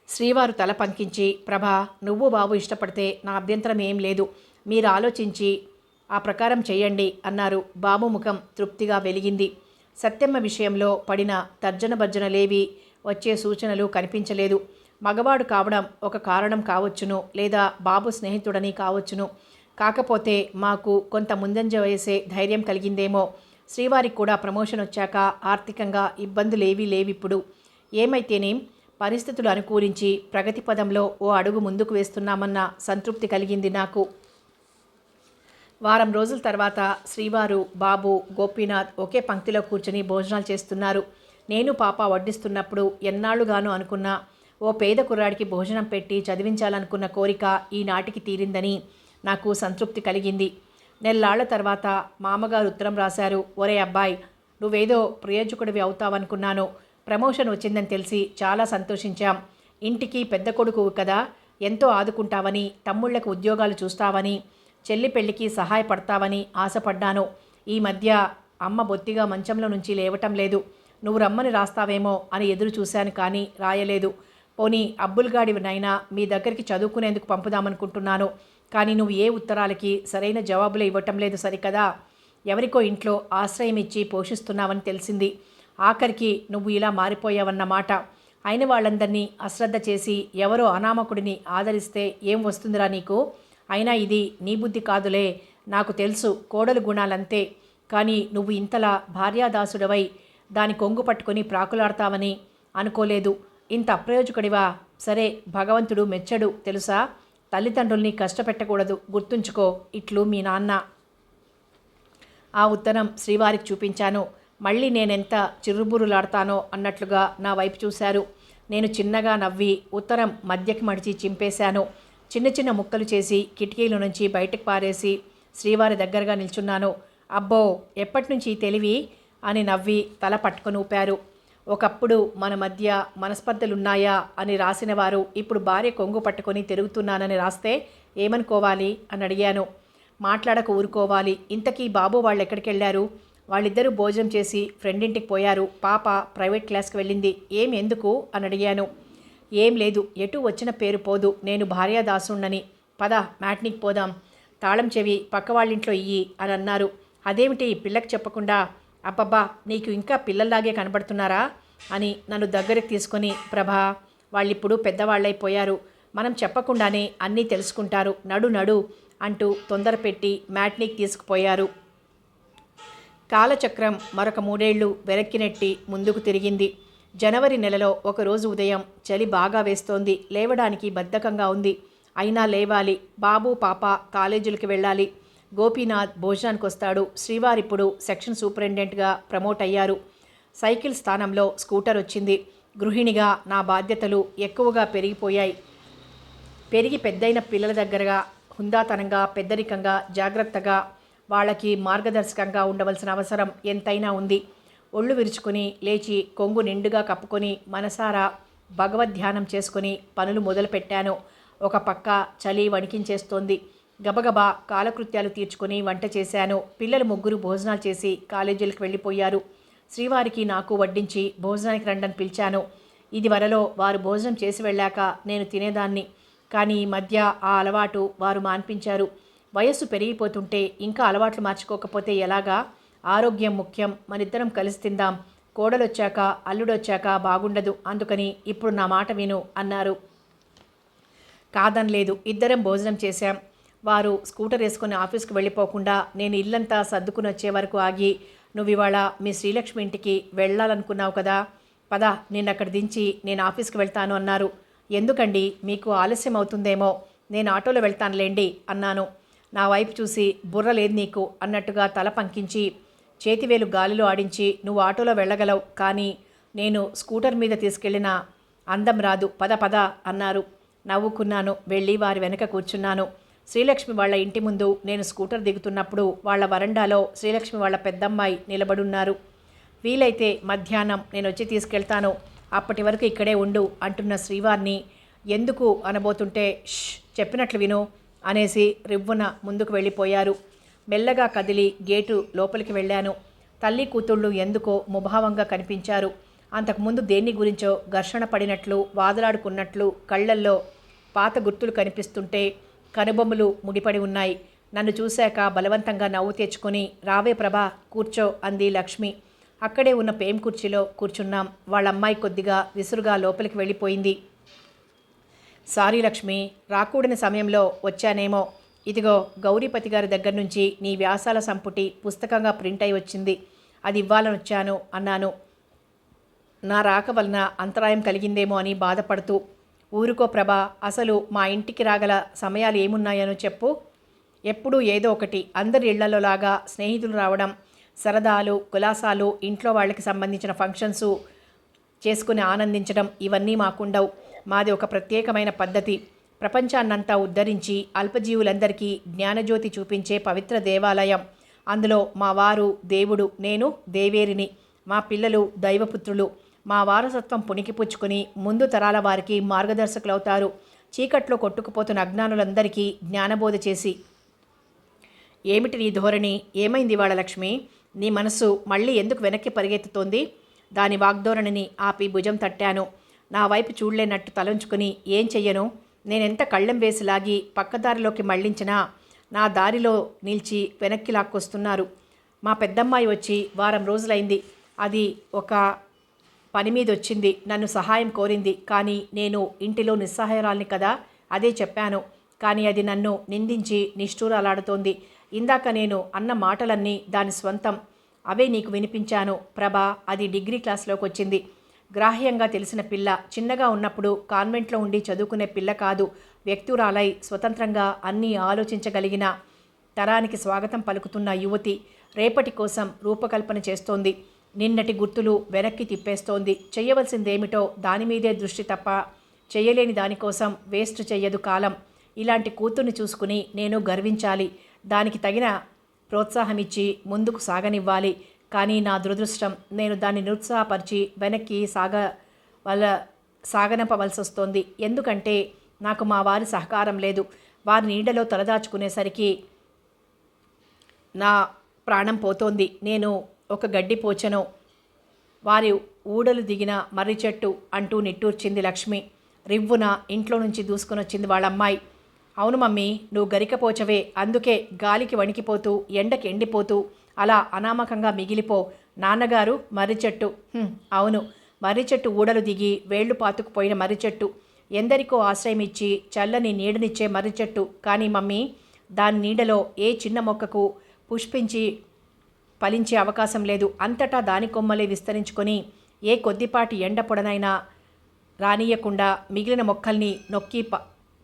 శ్రీవారు తల పంకించి, ప్రభా, నువ్వు బాబు ఇష్టపడితే నా అభ్యంతరం ఏం లేదు. మీరు ఆలోచించి ఆ ప్రకారం చేయండి అన్నారు. బాబు ముఖం తృప్తిగా వెలిగింది. సత్యమ్మ విషయంలో పడిన తర్జన భర్జనలేవి వచ్చే సూచనలు కనిపించలేదు. మగవాడు కావడం ఒక కారణం కావచ్చును, లేదా బాబు స్నేహితుడని కావచ్చును. కాకపోతే మాకు కొంత ముందంజ వేసే ధైర్యం కలిగిందేమో. శ్రీవారికి కూడా ప్రమోషన్ వచ్చాక ఆర్థికంగా ఇబ్బందులేవీ లేవిప్పుడు. ఏమైతేనేం, పరిస్థితులు అనుకూలించి ప్రగతి పదంలో ఓ అడుగు ముందుకు వేస్తున్నామన్న సంతృప్తి కలిగింది నాకు. వారం రోజుల తర్వాత శ్రీవారు, బాబు, గోపీనాథ్ ఒకే పంక్తిలో కూర్చొని భోజనాలు చేస్తున్నారు. నేను పాప వడ్డిస్తున్నప్పుడు ఎన్నాళ్లుగానో అనుకున్న ఓ పేద కుర్రాడికి భోజనం పెట్టి చదివించాలనుకున్న కోరిక ఈనాటికి తీరిందని నాకు సంతృప్తి కలిగింది. నెల్లాళ్ల తర్వాత మామగారు ఉత్తరం రాశారు. ఒరే అబ్బాయి, నువ్వేదో ప్రయోజకుడివి అవుతావనుకున్నాను. ప్రమోషన్ వచ్చిందని తెలిసి చాలా సంతోషించాం. ఇంటికి పెద్ద కొడుకు కదా, ఎంతో ఆదుకుంటావని, తమ్ముళ్లకు ఉద్యోగాలు చూస్తావని, చెల్లి పెళ్లికి సహాయపడతావని ఆశపడ్డాను. ఈ మధ్య అమ్మ బొత్తిగా మంచంలో నుంచి లేవటం లేదు. నువ్వు రమ్మని రాస్తావేమో అని ఎదురు చూశాను, కానీ రాయలేదు. పోనీ అబ్బుల్గాడినైనా మీ దగ్గరికి చదువుకునేందుకు పంపుదామనుకుంటున్నాను. కానీ నువ్వు ఏ ఉత్తరాలకి సరైన జవాబులు ఇవ్వటం లేదు సరికదా. ఎవరికో ఇంట్లో ఆశ్రయం ఇచ్చి పోషిస్తున్నావని తెలిసింది. ఆఖరికి నువ్వు ఇలా మారిపోయావన్నమాట. అయిన వాళ్ళందరినీ అశ్రద్ధ చేసి ఎవరో అనామకుడిని ఆదరిస్తే ఏం వస్తుందిరా నీకు? అయినా ఇది నీ బుద్ధి కాదులే, నాకు తెలుసు కోడలు గుణాలంతే. కానీ నువ్వు ఇంతలా భార్యాదాసుడవై దాని కొంగు పట్టుకొని ప్రాకులాడతావని అనుకోలేదు. ఇంత అప్రయోజకుడివా? సరే, భగవంతుడు మెచ్చడు తెలుసా? తల్లిదండ్రుల్ని కష్టపెట్టకూడదు, గుర్తుంచుకో. ఇట్లు మీ నాన్న. ఆ ఉత్తరం శ్రీవారికి చూపించాను. మళ్ళీ నేనెంత చిరుబురులాడతానో అన్నట్లుగా నా వైపు చూశారు. నేను చిన్నగా నవ్వి ఉత్తరం మధ్యకి మడిచి చింపేశాను. చిన్న చిన్న ముక్కలు చేసి కిటికీల నుంచి బయటకు పారేసి శ్రీవారి దగ్గరగా నిల్చున్నాను. అబ్బో, ఎప్పటినుంచి తెలివి అని నవ్వి తల పట్టుకొని ఊపారు. ఒకప్పుడు మన మధ్య మనస్పర్ధలున్నాయా అని రాసిన వారు ఇప్పుడు భార్య కొంగు పట్టుకొని తిరుగుతున్నానని రాస్తే ఏమనుకోవాలి అని అడిగాను. మాట్లాడక ఊరుకోవాలి. ఇంతకీ బాబు వాళ్ళు ఎక్కడికి వెళ్ళారు? వాళ్ళిద్దరూ భోజనం చేసి ఫ్రెండ్ ఇంటికి పోయారు. పాప ప్రైవేట్ క్లాస్కి వెళ్ళింది. ఏం ఎందుకు అని అడిగాను. ఏం లేదు, ఎటు వచ్చిన పేరు పోదు, నేను భార్యాదాసుణ్ణని. పద మ్యాట్నీకి పోదాం, తాళం చెవి పక్క వాళ్ళింట్లో ఇయ్యి అని అన్నారు. అదేమిటి పిల్లకి చెప్పకుండా? అబ్బబ్బా, నీకు ఇంకా పిల్లల్లాగే కనబడుతున్నారా అని నన్ను దగ్గరికి తీసుకొని, ప్రభా, వాళ్ళిప్పుడు పెద్దవాళ్ళైపోయారు, మనం చెప్పకుండానే అన్నీ తెలుసుకుంటారు, నడు నడు అంటూ తొందర పెట్టి మ్యాట్నీకి తీసుకుపోయారు. కాలచక్రం మరొక 3 ఏళ్లు వెనక్కి నెట్టి ముందుకు తిరిగింది. జనవరి నెలలో ఒకరోజు ఉదయం చలి బాగా వేస్తోంది. లేవడానికి బద్ధకంగా ఉంది. అయినా లేవాలి. బాబు పాప కాలేజీలకు వెళ్ళాలి. గోపీనాథ్ భోజనానికి వస్తాడు. శ్రీవారిప్పుడు సెక్షన్ సూపరింటెండెంట్గా ప్రమోట్ అయ్యారు. సైకిల్ స్థానంలో స్కూటర్ వచ్చింది. గృహిణిగా నా బాధ్యతలు ఎక్కువగా పెరిగిపోయాయి. పెరిగి పెద్దయిన పిల్లల దగ్గరగా హుందాతనంగా, పెద్దరికంగా, జాగ్రత్తగా, వాళ్ళకి మార్గదర్శకంగా ఉండవలసిన అవసరం ఎంతైనా ఉంది. ఒళ్ళు విరుచుకొని లేచి కొంగు నిండుగా కప్పుకొని మనసారా భగవద్ధ్యానం చేసుకుని పనులు మొదలుపెట్టాను. ఒక పక్క చలి వణికించేస్తోంది. గబగబా కాలకృత్యాలు తీర్చుకొని వంట చేశాను. పిల్లలు 3 భోజనాలు చేసి కాలేజీలకు వెళ్ళిపోయారు. శ్రీవారికి నాకు వడ్డించి భోజనానికి రండని పిలిచాను. ఇది వరలో వారు భోజనం చేసి వెళ్ళాక నేను తినేదాన్ని. కానీ ఈ మధ్య ఆ అలవాటు వారు మాన్పించారు. వయస్సు పెరిగిపోతుంటే ఇంకా అలవాట్లు మార్చుకోకపోతే ఎలాగా? ఆరోగ్యం ముఖ్యం. మనిద్దరం కలిసి తిందాం. కోడలొచ్చాక అల్లుడొచ్చాక బాగుండదు. అందుకని ఇప్పుడు నా మాట విను అన్నారు. కాదనలేదు. ఇద్దరం భోజనం చేశాం. వారు స్కూటర్ వేసుకుని ఆఫీస్కి వెళ్ళిపోకుండా నేను ఇల్లంతా సర్దుకుని వచ్చే వరకు ఆగి, నువ్వు ఇవాళ మీ శ్రీలక్ష్మి ఇంటికి వెళ్ళాలనుకున్నావు కదా, పద నిన్నక్కడ దించి నేను ఆఫీస్కి వెళ్తాను అన్నారు. ఎందుకండి, మీకు ఆలస్యం అవుతుందేమో, నేను ఆటోలో వెళ్తానులేండి అన్నాను. నా వైపు చూసి బుర్ర లేదు నీకు అన్నట్టుగా తల పంకించి చేతివేలు గాలిలో ఆడించి, నువ్వు ఆటోలో వెళ్ళగలవు, కానీ నేను స్కూటర్ మీద తీసుకెళ్ళిన అందం రాదు, పద పద అన్నారు. నవ్వుకున్నాను. వెళ్ళి వారి వెనక కూర్చున్నాను. శ్రీలక్ష్మి వాళ్ళ ఇంటి ముందు నేను స్కూటర్ దిగుతున్నప్పుడు వాళ్ళ వరండాలో శ్రీలక్ష్మి వాళ్ళ పెద్దమ్మాయి నిలబడున్నారు. వీలైతే మధ్యాహ్నం నేను వచ్చి తీసుకెళ్తాను, అప్పటి వరకు ఇక్కడే ఉండు అంటున్న శ్రీవారిని ఎందుకు అనబోతుంటే, ష్, చెప్పినట్లు విను అనేసి రివ్వున ముందుకు వెళ్ళిపోయారు. మెల్లగా కదిలి గేటు లోపలికి వెళ్ళాను. తల్లి కూతుళ్ళు ఎందుకో ముభావంగా కనిపించారు. అంతకుముందు దేన్ని గురించో ఘర్షణ పడినట్లు, వాదులాడుకున్నట్లు కళ్ళల్లో పాత గుర్తులు కనిపిస్తుంటే కనుబొమ్మలు ముడిపడి ఉన్నాయి. నన్ను చూశాక బలవంతంగా నవ్వు తెచ్చుకొని, రావే ప్రభా కూర్చో అంది లక్ష్మి. అక్కడే ఉన్న పేం కుర్చీలో కూర్చున్నాం. వాళ్ళ అమ్మాయి కొద్దిగా విసురుగా లోపలికి వెళ్ళిపోయింది. సారీ లక్ష్మి, రాకూడని సమయంలో వచ్చానేమో. ఇదిగో గౌరీపతి గారి దగ్గర నుంచి నీ వ్యాసాల సంపుటి పుస్తకంగా ప్రింట్ అయి వచ్చింది, అది ఇవ్వాలని వచ్చాను అన్నాను. నా రాక వలన అంతరాయం కలిగిందేమో అని బాధపడుతూ. ఊరుకో ప్రభా, అసలు మా ఇంటికి రాగల సమయాలు ఏమున్నాయనో చెప్పు. ఎప్పుడూ ఏదో ఒకటి. అందరి ఇళ్లలో లాగా స్నేహితులు రావడం, సరదాలు, కులాసాలు, ఇంట్లో వాళ్ళకి సంబంధించిన ఫంక్షన్సు చేసుకుని ఆనందించడం, ఇవన్నీ మాకుండవు. మాది ఒక ప్రత్యేకమైన పద్ధతి. ప్రపంచాన్నంతా ఉద్ధరించి అల్పజీవులందరికీ జ్ఞానజ్యోతి చూపించే పవిత్ర దేవాలయం. అందులో మా వారు దేవుడు, నేను దేవేరిని, మా పిల్లలు దైవపుత్రులు. మా వారసత్వం పుణికిపుచ్చుకొని ముందు తరాల వారికి మార్గదర్శకులవుతారు, చీకట్లో కొట్టుకుపోతున్న అజ్ఞానులందరికీ జ్ఞానబోధ చేసి. ఏమిటి నీ ధోరణి? ఏమైంది వాళ్ళ లక్ష్మి? నీ మనస్సు మళ్ళీ ఎందుకు వెనక్కి పరిగెత్తుతోంది? దాని వాగ్ధోరణిని ఆపి భుజం తట్టాను. నా వైపు చూడలేనట్టు తలంచుకుని, ఏం చెయ్యను? నేనెంత కళ్ళెం వేసి లాగి పక్కదారిలోకి మళ్లించినా నా దారిలో నిలిచి వెనక్కి లాక్కొస్తున్నారు. మా పెద్దమ్మాయి వచ్చి వారం రోజులైంది. అది ఒక పని మీదొచ్చింది, నన్ను సహాయం కోరింది. కానీ నేను ఇంటిలో నిస్సహాయరాల్ని కదా, అదే చెప్పాను. కానీ అది నన్ను నిందించి నిష్ఠూరాలాడుతోంది. ఇందాక నేను అన్న మాటలన్నీ దాని స్వంతం. అవే నీకు వినిపించాను ప్రభా. అది డిగ్రీ క్లాస్లోకి వచ్చింది. గ్రాహ్యంగా తెలిసిన పిల్ల. చిన్నగా ఉన్నప్పుడు కాన్వెంట్లో ఉండి చదువుకునే పిల్ల కాదు. వ్యక్తురాలై స్వతంత్రంగా అన్నీ ఆలోచించగలిగిన తరానికి స్వాగతం పలుకుతున్న యువతి. రేపటి కోసం రూపకల్పన చేస్తోంది. నిన్నటి గుర్తులు వెనక్కి తిప్పేస్తోంది. చెయ్యవలసిందేమిటో దానిమీదే దృష్టి తప్ప చెయ్యలేని దానికోసం వేస్ట్ చెయ్యదు కాలం. ఇలాంటి కూతుర్ని చూసుకుని నేను గర్వించాలి. దానికి తగిన ప్రోత్సాహమిచ్చి ముందుకు సాగనివ్వాలి. కానీ నా దురదృష్టం, నేను దాన్ని నిరుత్సాహపరిచి వెనక్కి సాగనంపవలసి వస్తోంది. ఎందుకంటే నాకు మా వారి సహకారం లేదు. వారి నీడలో తలదాచుకునేసరికి నా ప్రాణం పోతోంది. నేను ఒక గడ్డిపోచను, వారి ఊడలు దిగిన మర్రి చెట్టు అంటూ నిట్టూర్చింది లక్ష్మి. రివ్వున ఇంట్లో నుంచి దూసుకొనొచ్చింది వాళ్ళమ్మాయి. అవును మమ్మీ, నువ్వు గరికపోచవే. అందుకే గాలికి వణికిపోతూ ఎండకి ఎండిపోతూ అలా అనామకంగా మిగిలిపో. నాన్నగారు మర్రి చెట్టు. అవును, మర్రి చెట్టు ఊడలు దిగి వేళ్లు పాతుకుపోయిన మర్రి చెట్టు. ఎందరికో ఆశ్రయం ఇచ్చి చల్లని నీడనిచ్చే మర్రి చెట్టు. కానీ మమ్మీ, దాని నీడలో ఏ చిన్న మొక్కకు పుష్పించి ఫలించే అవకాశం లేదు. అంతటా దాని కొమ్మలే విస్తరించుకొని ఏ కొద్దిపాటి ఎండ పొడనైనా రానియకుండా మిగిలిన మొక్కల్ని నొక్కి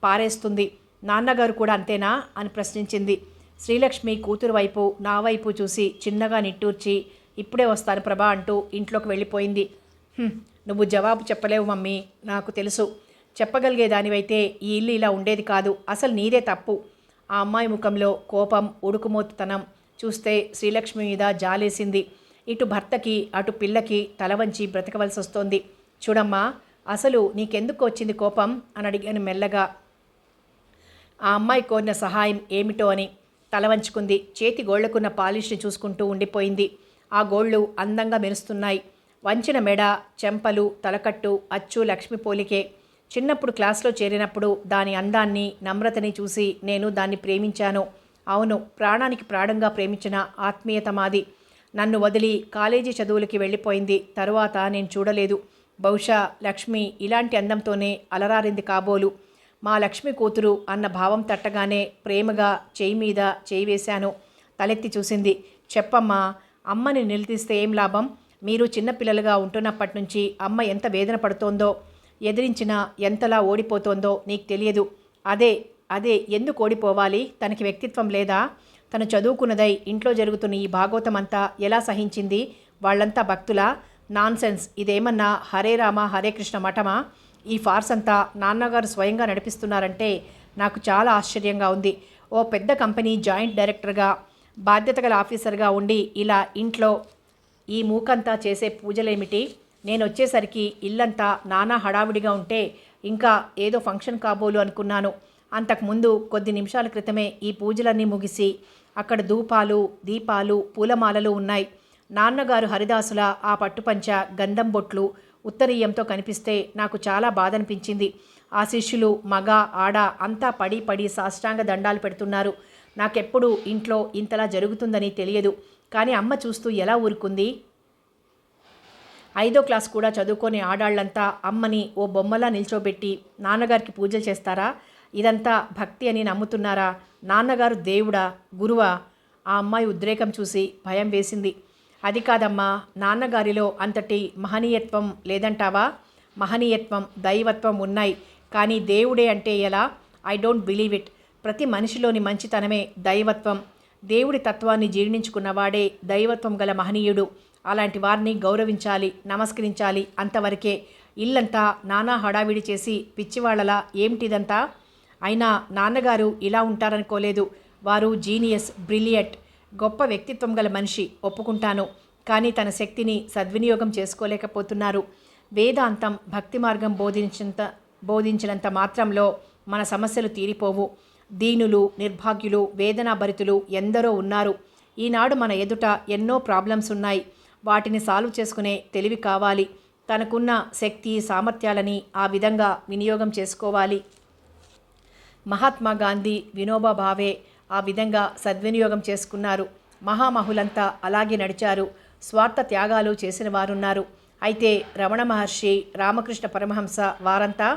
పారేస్తుంది. నాన్నగారు కూడా అంతేనా అని ప్రశ్నించింది. శ్రీలక్ష్మి కూతురు వైపు నా వైపు చూసి చిన్నగా నిట్టూర్చి ఇప్పుడే వస్తాను ప్రభా అంటూ ఇంట్లోకి వెళ్ళిపోయింది. నువ్వు జవాబు చెప్పలేవు మమ్మీ, నాకు తెలుసు. చెప్పగలిగేదానివైతే ఈ ఇల్లు ఇలా ఉండేది కాదు. అసలు నీదే తప్పు. ఆ అమ్మాయి ముఖంలో కోపం, ఉడుకుమోతుతనం చూస్తే శ్రీలక్ష్మి మీద జాలేసింది. ఇటు భర్తకి అటు పిల్లకి తల వంచి బ్రతకవలసి వస్తోంది. చూడమ్మా, అసలు నీకెందుకు వచ్చింది కోపం అని అడిగాను మెల్లగా. ఆ అమ్మాయి కోరిన సహాయం ఏమిటో అని తల వంచుకుంది. చేతి గోళ్లకున్న పాలిష్ని చూసుకుంటూ ఉండిపోయింది. ఆ గోళ్ళు అందంగా మెరుస్తున్నాయి. వంచిన మెడ, చెంపలు, తలకట్టు అచ్చు లక్ష్మి పోలికే. చిన్నప్పుడు క్లాస్లో చేరినప్పుడు దాని అందాన్ని, నమ్రతని చూసి నేను దాన్ని ప్రేమించాను. అవును, ప్రాణానికి ప్రాణంగా ప్రేమించిన ఆత్మీయత మాది. నన్ను వదిలి కాలేజీ చదువులకి వెళ్ళిపోయింది. తరువాత నేను చూడలేదు. బహుశా లక్ష్మి ఇలాంటి అందంతోనే అలరారింది కాబోలు. మా లక్ష్మి కూతురు అన్న భావం తట్టగానే ప్రేమగా చేయి మీద చేయి వేశాను. తలెత్తి చూసింది. చెప్పమ్మా, అమ్మని నిలదీస్తే ఏం లాభం? మీరు చిన్నపిల్లలుగా ఉంటున్నప్పటి నుంచి అమ్మ ఎంత వేదన పడుతోందో, ఎదిరించినా ఎంతలా ఓడిపోతోందో నీకు తెలియదు. అదే ఎందుకు ఓడిపోవాలి? తనకి వ్యక్తిత్వం లేదా? తను చదువుకున్నదై ఇంట్లో జరుగుతున్న ఈ భాగవతం అంతా ఎలా సహించింది? వాళ్ళంతా భక్తులా? నాన్సెన్స్. ఇదేమన్నా హరే రామ హరే కృష్ణ మఠమా? ఈ ఫార్స్ అంతా నాన్నగారు స్వయంగా నడిపిస్తున్నారంటే నాకు చాలా ఆశ్చర్యంగా ఉంది. ఓ పెద్ద కంపెనీ జాయింట్ డైరెక్టర్గా, బాధ్యత గల ఆఫీసర్గా ఉండి ఇలా ఇంట్లో ఈ మూకంతా చేసే పూజలేమిటి? నేను వచ్చేసరికి ఇల్లంతా నానా హడావిడిగా ఉంటే ఇంకా ఏదో ఫంక్షన్ కాబోలు అనుకున్నాను. అంతకుముందు కొద్ది నిమిషాల క్రితమే ఈ పూజలన్నీ ముగిసి అక్కడ ధూపాలు, దీపాలు, పూలమాలలు ఉన్నాయి. నాన్నగారు హరిదాసుల ఆ పట్టుపంచ, గంధం బొట్లు ఉత్తరీయంతో కనిపిస్తే నాకు చాలా బాధ అనిపించింది. ఆ శిష్యులు మగ ఆడ అంతా పడి సాష్టాంగ దండాలు పెడుతున్నారు. నాకెప్పుడు ఇంట్లో ఇంతలా జరుగుతుందని తెలియదు. కానీ అమ్మ చూస్తూ ఎలా ఊరుకుంది? 5వ క్లాస్ కూడా చదువుకొని ఆడాళ్లంతా అమ్మని ఓ బొమ్మలా నిల్చోబెట్టి నాన్నగారికి పూజలు చేస్తారా? ఇదంతా భక్తి అని నమ్ముతున్నారా? నాన్నగారు దేవుడా, గురువా? ఆ అమ్మాయి ఉద్రేకం చూసి భయం వేసింది. అది కాదమ్మా, నాన్నగారిలో అంతటి మహనీయత్వం లేదంటావా? మహనీయత్వం, దైవత్వం ఉన్నాయి. కానీ దేవుడే అంటే ఎలా? I don't believe it. ప్రతి మనిషిలోని మంచితనమే దైవత్వం. దేవుడి తత్వాన్ని జీర్ణించుకున్నవాడే దైవత్వం గల మహనీయుడు. అలాంటి వారిని గౌరవించాలి, నమస్కరించాలి. అంతవరకే. ఇల్లంతా నానా హడావిడి చేసి పిచ్చివాళ్లలా ఏమిటిదంతా? అయినా నాన్నగారు ఇలా ఉంటారనుకోలేదు. వారు జీనియస్, బ్రిలియంట్, గొప్ప వ్యక్తిత్వం గల మనిషి, ఒప్పుకుంటాను. కానీ తన శక్తిని సద్వినియోగం చేసుకోలేకపోతున్నారు. వేదాంతం, భక్తి మార్గం బోధించినంత మాత్రంలో మన సమస్యలు తీరిపోవు. దీనులు, నిర్భాగ్యులు, వేదనాభరితులు ఎందరో ఉన్నారు. ఈనాడు మన ఎదుట ఎన్నో ప్రాబ్లమ్స్ ఉన్నాయి. వాటిని సాల్వ్ చేసుకునే తెలివి కావాలి. తనకున్న శక్తి, సామర్థ్యాలని ఆ విధంగా వినియోగం చేసుకోవాలి. మహాత్మా గాంధీ, వినోబా భావే ఆ విధంగా సద్వినియోగం చేసుకున్నారు. మహామహులంతా అలాగే నడిచారు. స్వార్థ త్యాగాలు చేసిన వారున్నారు. అయితే రమణ మహర్షి, రామకృష్ణ పరమహంస వారంతా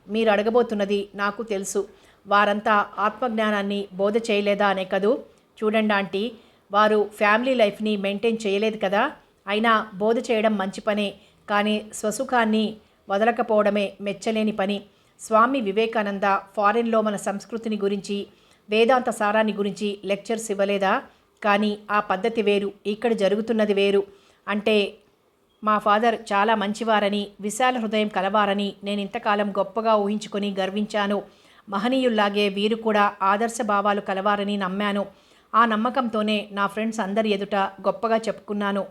మీరు అడగబోతున్నది నాకు తెలుసు. వారంతా ఆత్మజ్ఞానాన్ని బోధ చేయలేదా అనే కదూ. చూడండి ఆంటీ, వారు ఫ్యామిలీ లైఫ్ని మెయింటైన్ చేయలేదు కదా. అయినా బోధ చేయడం మంచి పనే, కానీ స్వసుఖాన్ని వదలకపోవడమే మెచ్చలేని పని. స్వామి వివేకానంద ఫారెన్లో మన సంస్కృతిని గురించి, వేదాంత సారాన్ని గురించి లెక్చర్స్ ఇవ్వలేదా? కానీ ఆ పద్ధతి వేరు, ఇక్కడ జరుగుతున్నది వేరు. అంటే మా ఫాదర్ చాలా మంచివారని, విశాల హృదయం కలవారని నేను ఇంతకాలం గొప్పగా ఊహించుకొని గర్వించాను. మహనీయుల్లాగే వీరు కూడా ఆదర్శ భావాలు కలవారని నమ్మాను. ఆ నమ్మకంతోనే నా ఫ్రెండ్స్ అందరి ఎదుట గొప్పగా చెప్పుకున్నాను.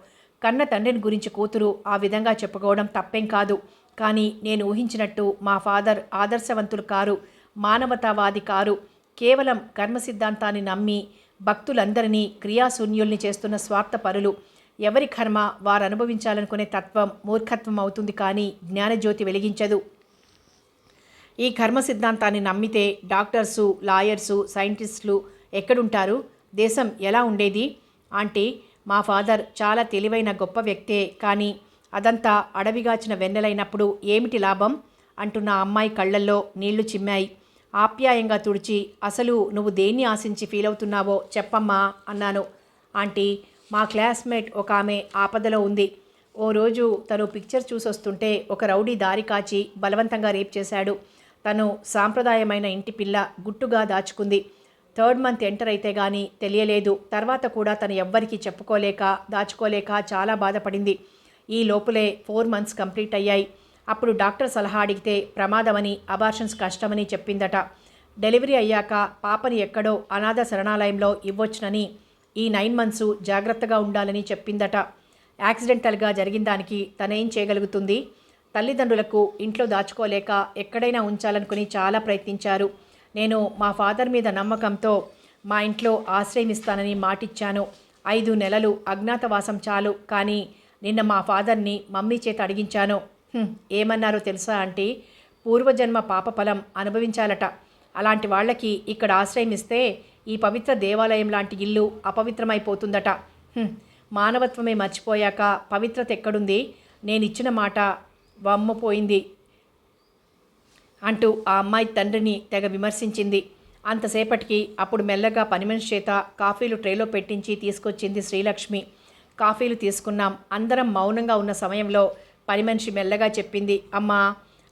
కన్న తండ్రిని గురించి కూతురు ఆ విధంగా చెప్పుకోవడం తప్పేం కాదు. కానీ నేను ఊహించినట్టు మా ఫాదర్ ఆదర్శవంతులు కారు, మానవతావాది కారు. కేవలం కర్మ సిద్ధాంతాన్ని నమ్మి భక్తులందరినీ క్రియాశూన్యుల్ని చేస్తున్న స్వార్థపరులు. ఎవరి కర్మ వారు అనుభవించాలనుకునే తత్వం మూర్ఖత్వం అవుతుంది, కానీ జ్ఞానజ్యోతి వెలిగించదు. ఈ కర్మ సిద్ధాంతాన్ని నమ్మితే డాక్టర్సు, లాయర్సు, సైంటిస్టులు ఎక్కడుంటారు? దేశం ఎలా ఉండేది? ఆంటీ, మా ఫాదర్ చాలా తెలివైన గొప్ప వ్యక్తే, కానీ అదంతా అడవిగాచిన వెన్నెలైనప్పుడు ఏమిటి లాభం అంటున్న అమ్మాయి కళ్ళల్లో నీళ్లు చిమ్మాయి. ఆప్యాయంగా తుడిచి, అసలు నువ్వు దేన్ని ఆశించి ఫీల్ అవుతున్నావో చెప్పమ్మా అన్నాను. ఆంటీ, మా క్లాస్మేట్ ఒక ఆమె ఆపదలో ఉంది. ఓ రోజు తను పిక్చర్ చూసొస్తుంటే ఒక రౌడీ దారి కాచి బలవంతంగా రేప్ చేశాడు. తను సాంప్రదాయమైన ఇంటి పిల్ల, గుట్టుగా దాచుకుంది. 3rd మంత్ ఎంటర్ అయితే గానీ తెలియలేదు. తర్వాత కూడా తను ఎవ్వరికీ చెప్పుకోలేక, దాచుకోలేక చాలా బాధపడింది. ఈ లోపులే 4 months కంప్లీట్ అయ్యాయి. అప్పుడు డాక్టర్ సలహా అడిగితే ప్రమాదమని, అబార్షన్స్ కష్టమని చెప్పిందట. డెలివరీ అయ్యాక పాపని ఎక్కడో అనాథ శరణాలయంలో ఇవ్వొచ్చునని, ఈ 9 months జాగ్రత్తగా ఉండాలని చెప్పిందట. యాక్సిడెంటల్గా జరిగిన దానికి తనేం చేయగలుగుతుంది? తల్లిదండ్రులకు ఇంట్లో దాచుకోలేక ఎక్కడైనా ఉంచాలనుకుని చాలా ప్రయత్నించారు. నేను మా ఫాదర్ మీద నమ్మకంతో మా ఇంట్లో ఆశ్రయం ఇస్తానని మాటిచ్చాను. 5 నెలలు అజ్ఞాతవాసం చాలు. కానీ నిన్న మా ఫాదర్ని మమ్మీ చేత అడిగించాను. ఏమన్నారో తెలుసా ఆంటీ? పూర్వజన్మ పాపఫలం అనుభవించాలట. అలాంటి వాళ్ళకి ఇక్కడ ఆశ్రయం ఇస్తే ఈ పవిత్ర దేవాలయం లాంటి ఇల్లు అపవిత్రమైపోతుందట. మానవత్వమే మర్చిపోయాక పవిత్రత ఎక్కడుంది? నేనిచ్చిన మాట వమ్మపోయింది అంటూ ఆ అమ్మాయి తండ్రిని తెగ విమర్శించింది. అంతసేపటికి అప్పుడు మెల్లగా పనిమనిషి చేత కాఫీలు ట్రేలో పెట్టించి తీసుకొచ్చింది శ్రీలక్ష్మి. కాఫీలు తీసుకున్నాం. అందరం మౌనంగా ఉన్న సమయంలో పనిమనిషి మెల్లగా చెప్పింది, అమ్మా,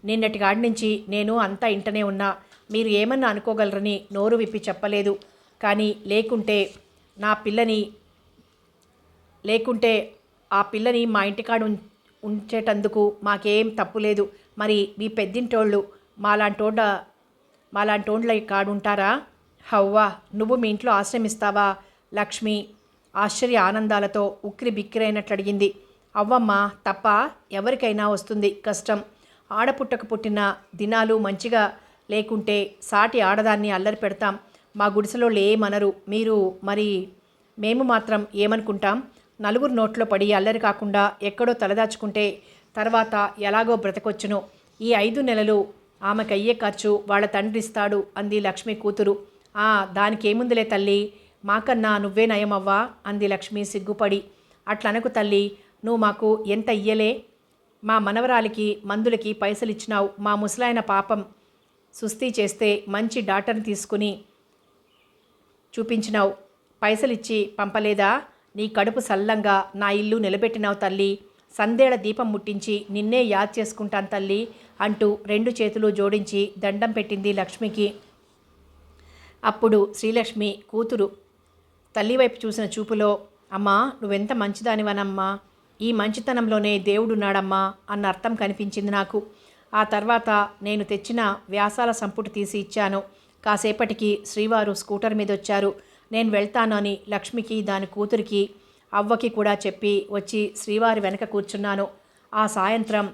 నిన్నటి కాడి నుంచి నేను అంతా ఇంటనే ఉన్నా. మీరు ఏమన్నా అనుకోగలరని నోరు విప్పి చెప్పలేదు. కానీ లేకుంటే ఆ పిల్లని మా ఇంటికాడు ఉంచేటందుకు మాకేం తప్పు లేదు. మరి మీ పెద్దింటోళ్ళు మాలాంటోళ్ళ కాడుంటారా? హవ్వా, నువ్వు మీ ఇంట్లో ఆశ్రమిస్తావా? లక్ష్మి ఆశ్చర్య ఆనందాలతో ఉక్కిరి బిక్కిరైనట్లు అడిగింది. అవ్వమ్మ, తప్ప ఎవరికైనా వస్తుంది కష్టం. ఆడపుట్టకు పుట్టిన దినాలు మంచిగా లేకుంటే సాటి ఆడదాన్ని అల్లరి పెడతాం. మా గుడిసెలో ఏమనరు. మేము మాత్రం ఏమనుకుంటాం? నలుగురు నోట్లో పడి అల్లరి కాకుండా ఎక్కడో తలదాచుకుంటే తర్వాత ఎలాగో బ్రతకొచ్చును. ఈ 5 నెలలు ఆమెకయ్యే ఖర్చు వాళ్ళ తండ్రిస్తాడు అంది లక్ష్మి కూతురు. దానికేముందిలే తల్లి, మాకన్నా నువ్వే నయమవ్వా అంది లక్ష్మి సిగ్గుపడి. అట్లనకు తల్లి, నువ్వు మాకు ఎంత ఇయ్యలే. మా మనవరాలికి మందులకి పైసలు ఇచ్చినావు. మా ముసలాయన పాపం సుస్థి చేస్తే మంచి డాక్టర్ని తీసుకుని చూపించినావు. పైసలిచ్చి పంపలేదా? నీ కడుపు సల్లంగా నా ఇల్లు నిలబెట్టినావు తల్లి. సందేళ దీపం ముట్టించి నిన్నే యాద్ చేసుకుంటాను తల్లి అంటూ 2 చేతులు జోడించి దండం పెట్టింది లక్ష్మికి. అప్పుడు శ్రీలక్ష్మి కూతురు తల్లి వైపు చూసిన చూపులో, అమ్మా, నువ్వెంత మంచిదానివనమ్మా, ఈ మంచితనంలోనే దేవుడున్నాడమ్మా అన్న అర్థం కనిపించింది నాకు. ఆ తర్వాత నేను తెచ్చిన వ్యాసాల సంపుటి తీసి ఇచ్చాను. కాసేపటికి శ్రీవారు స్కూటర్ మీద వచ్చారు. నేను వెళ్తాను అని లక్ష్మికి, దాని కూతురికి, అవ్వకి కూడా చెప్పి వచ్చి శ్రీవారి వెనక కూర్చున్నాను. ఆ సాయంత్రం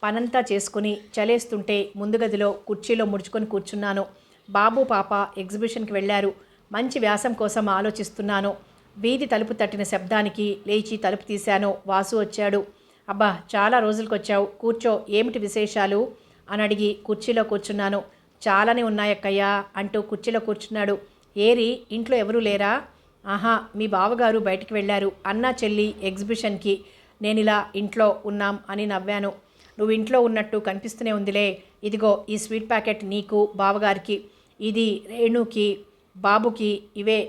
పనంతా చేసుకుని చలేస్తుంటే ముందు గదిలో కుర్చీలో ముడుచుకొని కూర్చున్నాను. బాబు పాప ఎగ్జిబిషన్కి వెళ్ళారు. మంచి వ్యాసం కోసం ఆలోచిస్తున్నాను. వీధి తలుపు తట్టిన శబ్దానికి లేచి తలుపు తీశాను. వాసు వచ్చాడు. అబ్బా, చాలా రోజులకొచ్చావు, కూర్చో, ఏమిటి విశేషాలు అని అడిగి కుర్చీలో కూర్చున్నాను. చాలానే ఉన్నాయక్కయ్యా అంటూ కుర్చీలో కూర్చున్నాడు. ఏరి, ఇంట్లో ఎవరూ లేరా? ఆహా, మీ బావగారు బయటికి వెళ్ళారు. అన్నా చెల్లి ఎగ్జిబిషన్కి. నేనిలా ఇంట్లో ఉన్నాం అని నవ్వాను. నువ్వు ఇంట్లో ఉన్నట్టు కనిపిస్తూనే ఉందిలే. ఇదిగో ఈ స్వీట్ ప్యాకెట్ నీకు, బావగారికి, ఇది రేణుకి, బాబుకి. ఇవే